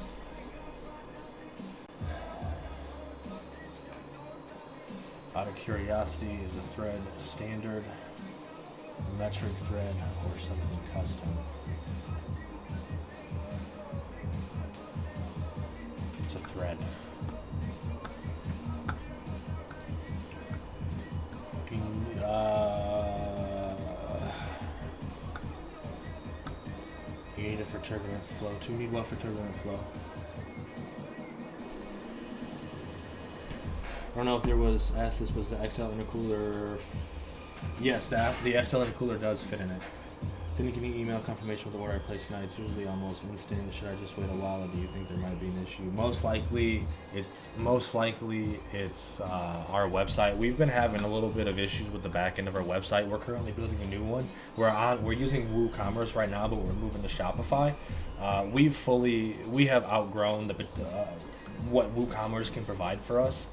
Out of curiosity, is the thread standard? Metric thread or something custom. It's a thread. You need it for turbulent flow. Do you need what for turbulent flow? I don't know if there was, asked this was the XL intercooler. Yes, the XL intercooler does fit in it. Didn't give me email confirmation with the order I placed tonight. It's usually almost instant. Should I just wait a while, or do you think there might be an issue? Most likely it's our website. We've been having a little bit of issues with the back end of our website. We're currently building a new one. We're using WooCommerce right now, but we're moving to Shopify. We have outgrown what WooCommerce can provide for us,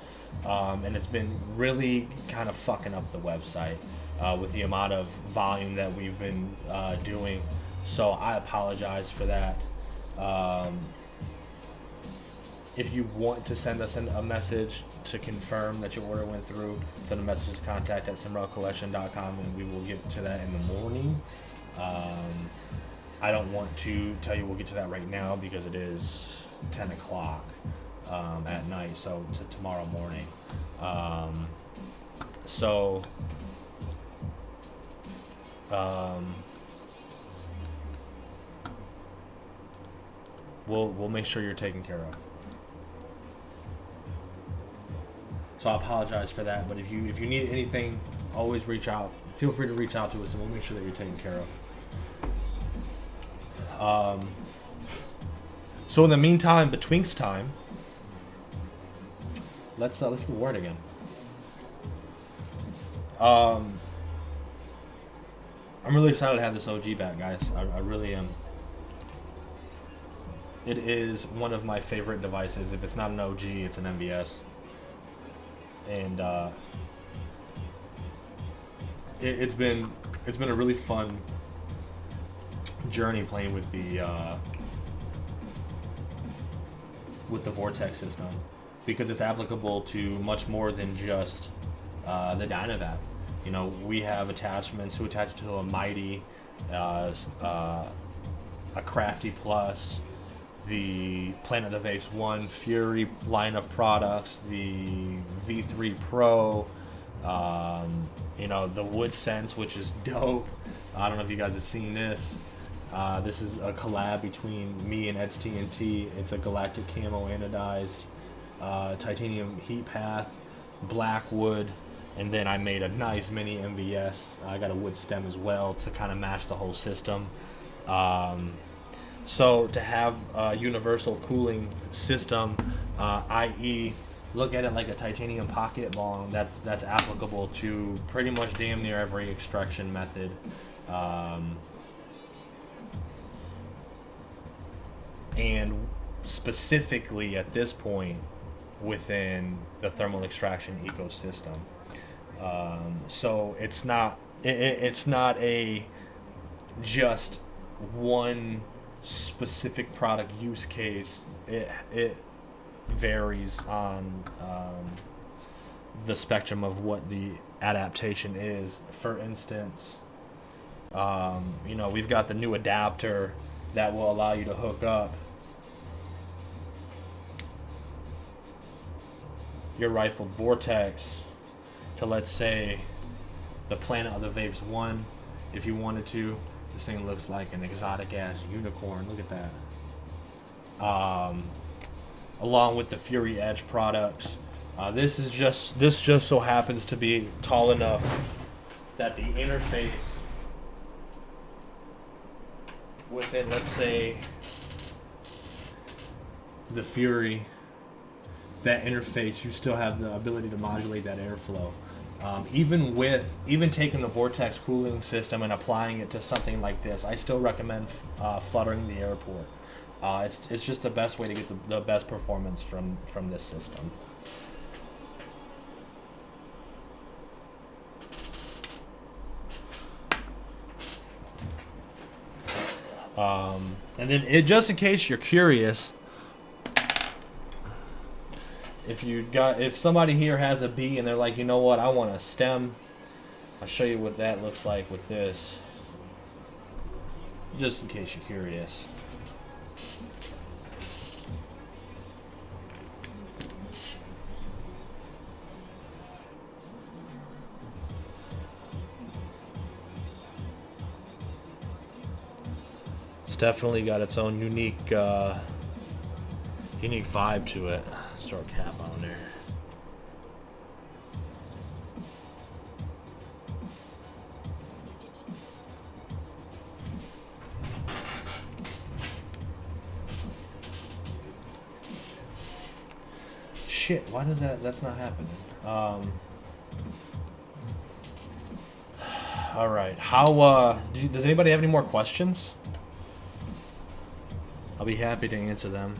and it's been really kind of fucking up the website. With the amount of volume that we've been doing. So I apologize for that. If you want to send us a message to confirm that your order went through, send a message to contact@simrellcollection.com and we will get to that in the morning. I don't want to tell you we'll get to that right now because it is 10 o'clock at night, so to tomorrow morning. We'll make sure you're taken care of. So I apologize for that, but if you need anything, always reach out. Feel free to reach out to us, and we'll make sure that you're taken care of. So in the meantime, betwixt time, let's do the word again. I'm really excited to have this OG back, guys. I really am. It is one of my favorite devices. If it's not an OG, it's an MVS. And it's been a really fun journey playing with the Vortex system, because it's applicable to much more than just the Dynavap. You know, we have attachments to attach to a Mighty, a Crafty Plus, the Planet of Apes 1 Fury line of products, the V3 Pro, you know, the Wood Sense, which is dope. I don't know if you guys have seen this. This is a collab between me and Ed's TNT. It's a galactic camo anodized titanium heat path, black wood, and then I made a nice mini MVS. I got a wood stem as well to kind of match the whole system. So to have a universal cooling system, i.e. look at it like a titanium pocket bong, that's applicable to pretty much damn near every extraction method. And specifically at this point within the thermal extraction ecosystem. So it's not a just one specific product use case. It varies on the spectrum of what the adaptation is. For instance, you know, we've got the new adapter that will allow you to hook up your Rifled Vortex to, let's say, the Planet of the Vapes 1, if you wanted to. This thing looks like an exotic ass unicorn. Look at that. Along with the Fury Edge products. This just so happens to be tall enough that the interface within, let's say, the Fury, that interface, you still have the ability to modulate that airflow. Even taking the Vortex cooling system and applying it to something like this, I still recommend fluttering the airport. It's just the best way to get the best performance from this system. And then, just in case you're curious, if somebody here has a B and they're like, you know what, I want a stem I'll show you what that looks like with this, just in case you're curious. It's definitely got its own unique unique vibe to it. Let's throw a cap on there. Shit, why does that's not happening? All right, how, does anybody have any more questions? I'll be happy to answer them.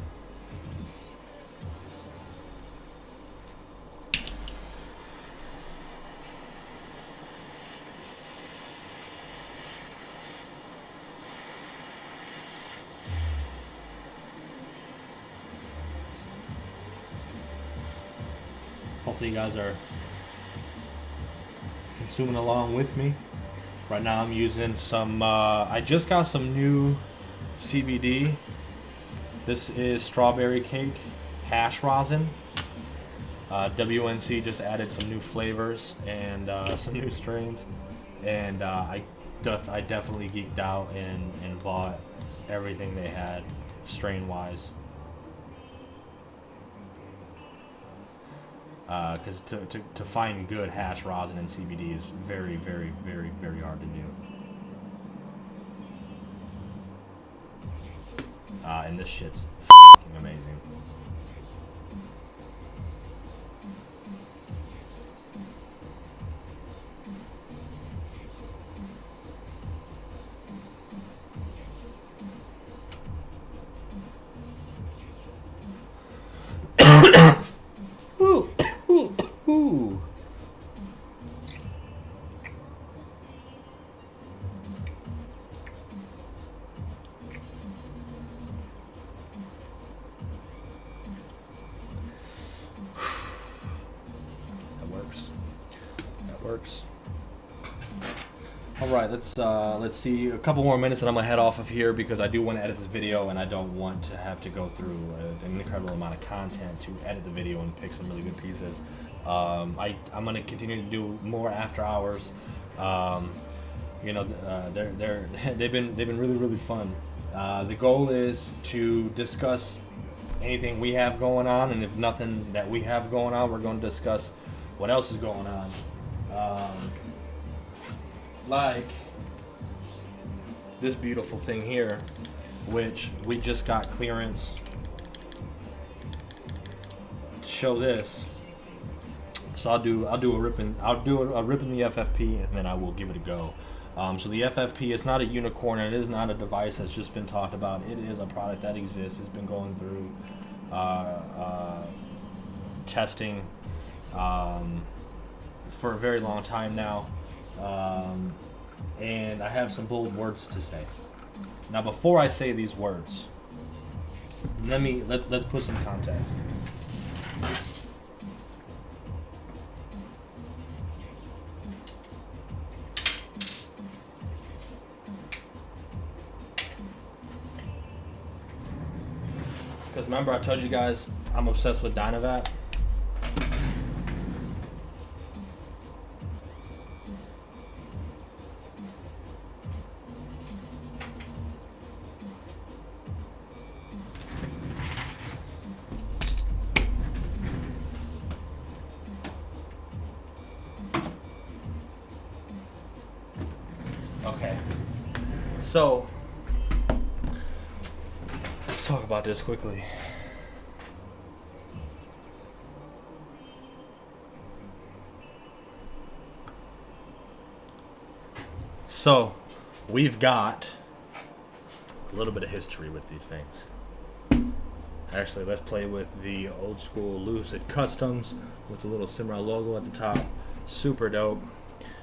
Hopefully you guys are consuming along with me. Right now I'm using some, I just got some new CBD. This is strawberry cake hash rosin. WNC just added some new flavors and some new strains, and I definitely geeked out and bought everything they had strain wise. Because to find good hash rosin and CBD is very, very, very, very hard to do. And this shit's f***ing amazing. Ooh, ooh, ooh. Works. All right, let's see a couple more minutes and I'm gonna head off of here because I do want to edit this video and I don't want to have to go through an incredible amount of content to edit the video and pick some really good pieces. I'm gonna continue to do more after hours. You know, they've been really fun. The goal is to discuss anything we have going on, and if nothing that we have going on, we're going to discuss what else is going on. Like this beautiful thing here, which we just got clearance to show this. So I'll do a rip in the FFP, and then I will give it a go. So the FFP is not a unicorn, and it is not a device that's just been talked about. It is a product that exists. It's been going through testing for a very long time now, and I have some bold words to say. Now, before I say these words, let's put some context. Because remember, I told you guys I'm obsessed with Dynavap. Okay, so let's talk about this quickly. So we've got a little bit of history with these things. Actually, let's play with the old school Lucid Customs with the little Simrell logo at the top. Super dope.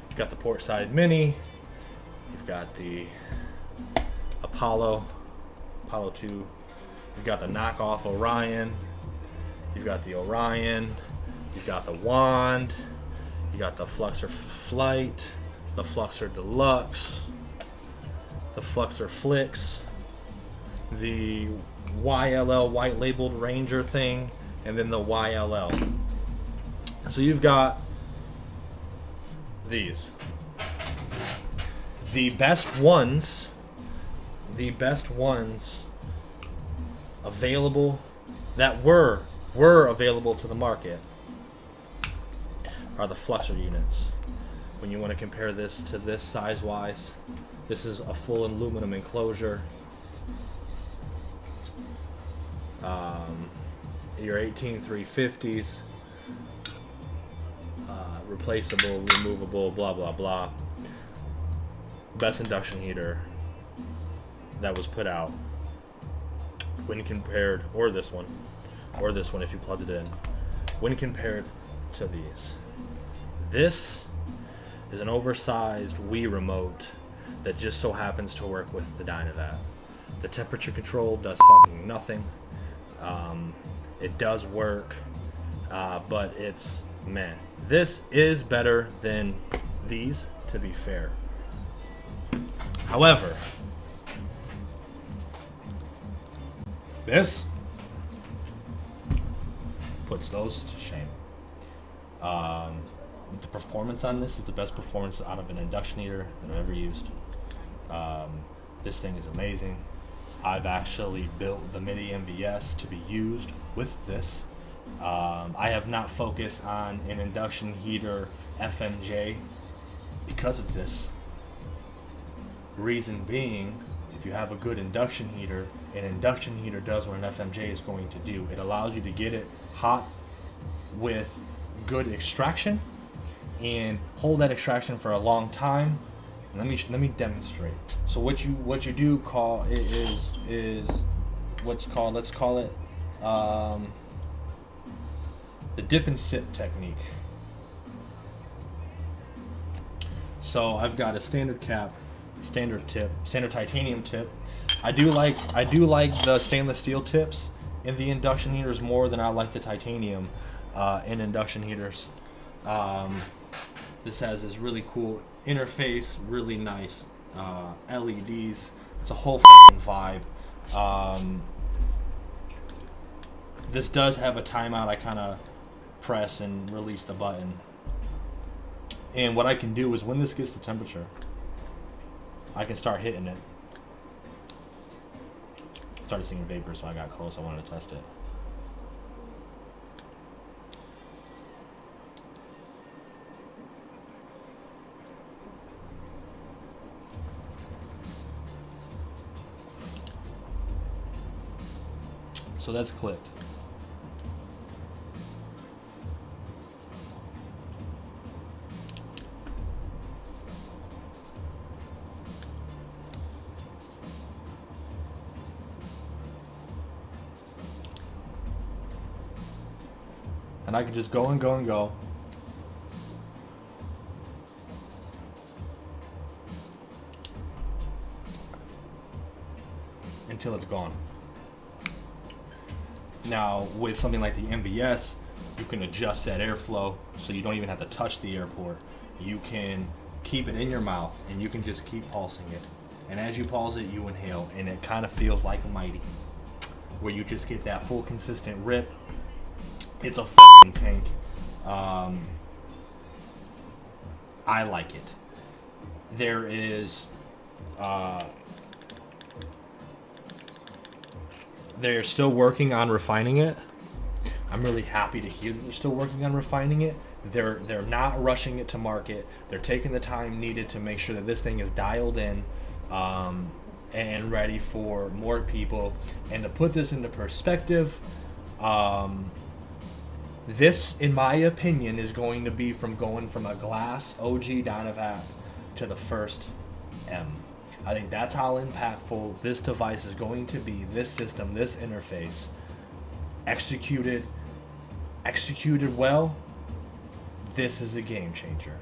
You've got the Portside Mini. You've got the Apollo 2. You've got the knockoff Orion. You've got the Orion. You've got the Wand. You got the Fluxor Flight. the Fluxer Deluxe, the Fluxer Flicks, the YLL white labeled Ranger thing, and then the YLL. So you've got these. The best ones available that were available to the market are the Fluxer units. When you want to compare this to this size-wise, this is a full aluminum enclosure. Your 18350s, replaceable, removable, blah blah blah. Best induction heater that was put out when compared, or this one if you plugged it in, when compared to these. This is an oversized Wii remote that just so happens to work with the Dynavap. The temperature control does fucking nothing. It does work, but it's meh. This is better than these, to be fair. However, this puts those to shame. The performance on this is the best performance out of an induction heater that I've ever used. This thing is amazing. I've actually built the MIDI MVS to be used with this. I have not focused on an induction heater FMJ because of this. Reason being, if you have a good induction heater, an induction heater does what an FMJ is going to do. It allows you to get it hot with good extraction and hold that extraction for a long time. Let me demonstrate. So what you do call it is what's called, let's call it the dip and sip technique. So I've got a standard cap, standard tip, standard titanium tip. I do like the stainless steel tips in the induction heaters more than I like the titanium in induction heaters. This has this really cool interface, really nice LEDs. It's a whole fucking vibe. This does have a timeout. I kind of press and release the button. And what I can do is when this gets to temperature, I can start hitting it. Started seeing vapor, so I got close. I wanted to test it. So that's clipped. And I can just go and go and go. Until it's gone. Now, with something like the MVS, you can adjust that airflow so you don't even have to touch the airport. You can keep it in your mouth and you can just keep pulsing it. And as you pulse it, you inhale, and it kind of feels like a Mighty, where you just get that full consistent rip. It's a fucking tank. I like it. There is they're still working on refining it. I'm really happy to hear that they're still working on refining it. They're not rushing it to market. They're taking the time needed to make sure that this thing is dialed in and ready for more people. And to put this into perspective, this, in my opinion, is going to be going from a glass OG Dynavap to the first M. I think that's how impactful this device is going to be. This system, this interface, executed well, this is a game changer.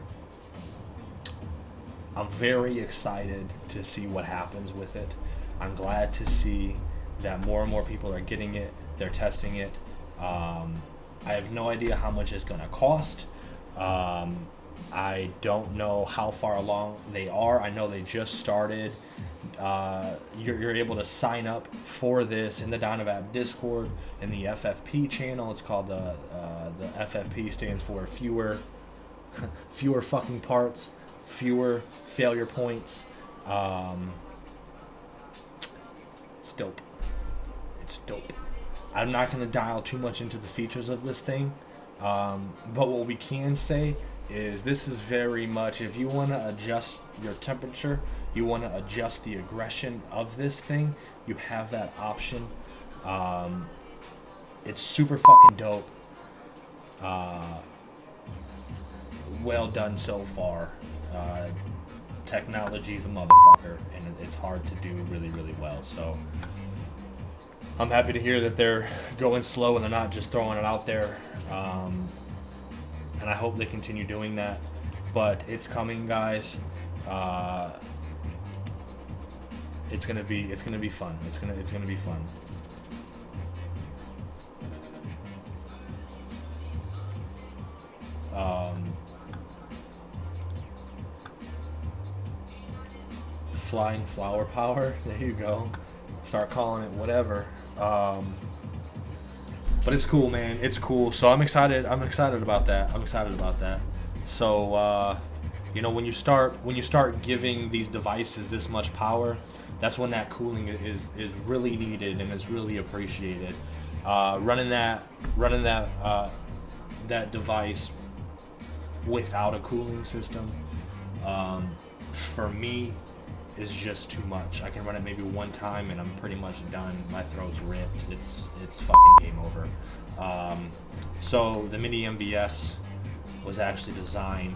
I'm very excited to see what happens with it. I'm glad to see that more and more people are getting it. They're testing it. I have no idea how much it's going to cost. I don't know how far along they are. I know they just started. You're able to sign up for this in the Dynavap Discord in the FFP channel. It's called the FFP stands for fewer fucking parts, fewer failure points. It's dope. It's dope. I'm not going to dial too much into the features of this thing, but what we can say is this is very much, if you want to adjust your temperature, you want to adjust the aggression of this thing, you have that option. It's super fucking dope. Well done so far. Technology's a motherfucker, and it's hard to do really, really well. So I'm happy to hear that they're going slow and they're not just throwing it out there. And I hope they continue doing that. But it's coming, guys. It's gonna be fun. It's gonna be fun. Flying flower power. There you go. Start calling it whatever. But it's cool, man. It's cool. So I'm excited. I'm excited about that. So you know, when you start giving these devices this much power, that's when that cooling is really needed and is really appreciated. Running that device without a cooling system, for me, is just too much. I can run it maybe one time and I'm pretty much done. My throat's ripped. It's fucking game over. So the Mini MVS was actually designed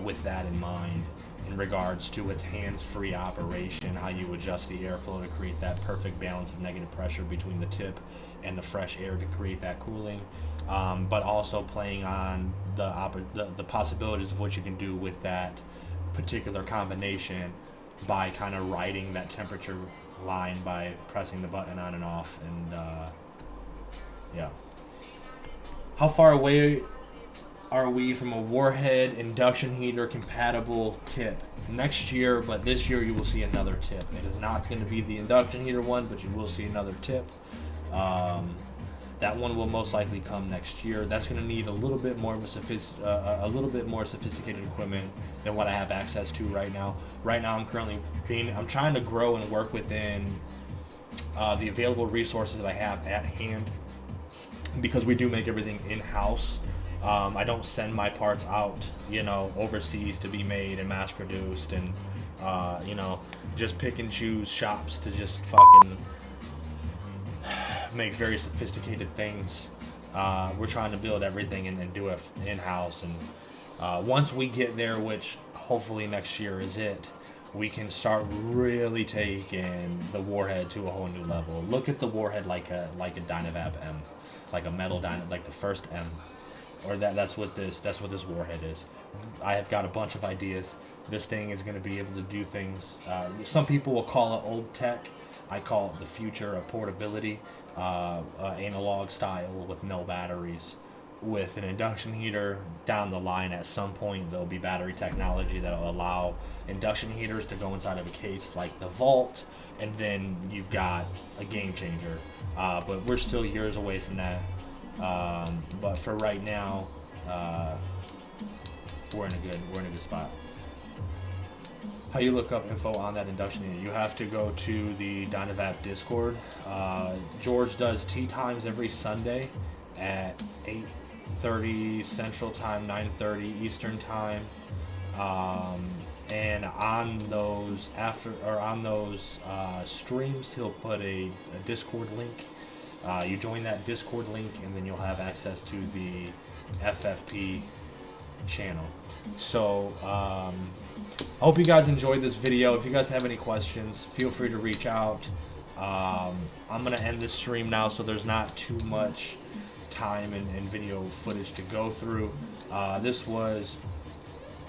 with that in mind, in regards to its hands-free operation, how you adjust the airflow to create that perfect balance of negative pressure between the tip and the fresh air to create that cooling, but also playing on the possibilities of what you can do with that particular combination by kind of riding that temperature line by pressing the button on and off. And yeah. How far away are we from a Warhead induction heater compatible tip? Next year, but this year you will see another tip. It is not going to be the induction heater one, but you will see another tip. That one will most likely come next year. That's going to need a little bit more of a little bit more sophisticated equipment than what I have access to right now. Right now, I'm trying to grow and work within the available resources that I have at hand, because we do make everything in-house. I don't send my parts out, overseas to be made and mass produced, and just pick and choose shops to just fucking make very sophisticated things. We're trying to build everything and do it in-house, and once we get there, which hopefully next year is it, we can start really taking the Warhead to a whole new level. Look at the Warhead like a Dynavap M, like a metal Dynavap, like the first M, or that's what this Warhead is. I have got a bunch of ideas. This thing is going to be able to do things. Some people will call it old tech. I call it the future of portability. Analog style with no batteries, with an induction heater. Down the line at some point there'll be battery technology that'll allow induction heaters to go inside of a case like the Vault, and then you've got a game changer. But we're still years away from that. But for right now, we're in a good spot. How you look up info on that induction heater? You have to go to the Dynavap Discord. George does tea times every Sunday at 8:30 Central Time, 9:30 Eastern Time, and on those streams, he'll put a Discord link. You join that Discord link, and then you'll have access to the FFP channel. So I hope you guys enjoyed this video. If you guys have any questions, feel free to reach out. I'm gonna end this stream now, so there's not too much time and video footage to go through. This was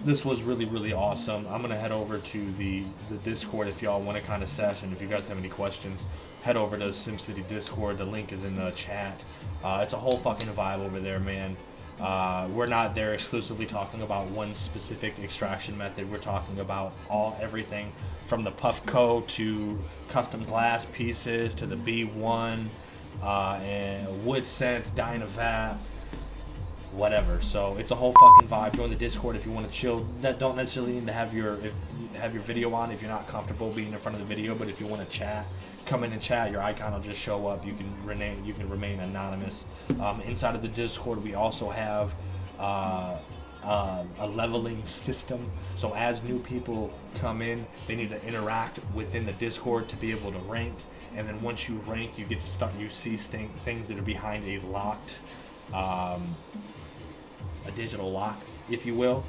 really, really awesome. I'm gonna head over to the Discord if y'all want to kind of sesh, and if you guys have any questions, head over to SimCity Discord. The link is in the chat. It's a whole fucking vibe over there, man. We're not there exclusively talking about one specific extraction method. We're talking about everything from the Puffco to custom glass pieces to the B1 and wood scents, Dynavap, whatever. So it's a whole fucking vibe. Join the Discord if you want to chill. That don't necessarily need to have your video on if you're not comfortable being in front of the video. But if you want to chat, come in and chat. Your icon will just show up. You can remain anonymous. Inside of the Discord, we also have a leveling system. So as new people come in, they need to interact within the Discord to be able to rank. And then once you rank, you get to start. You see things that are behind a locked, a digital lock, if you will,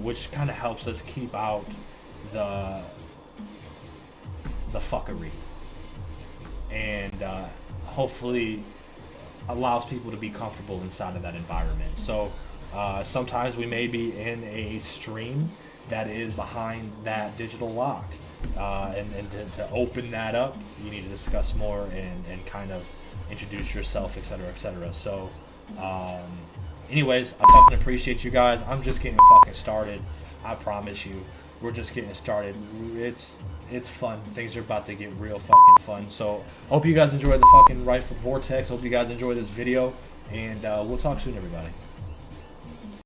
which kind of helps us keep out the fuckery, and hopefully allows people to be comfortable inside of that environment. So sometimes we may be in a stream that is behind that digital lock, and to open that up, you need to discuss more and kind of introduce yourself, etc., etc. So anyways, I fucking appreciate you guys. I'm just getting fucking started. I promise you, we're just getting started. It's fun. Things are about to get real fucking fun. So hope you guys enjoy the fucking Rifled Vortex. Hope you guys enjoy this video, and we'll talk soon, everybody.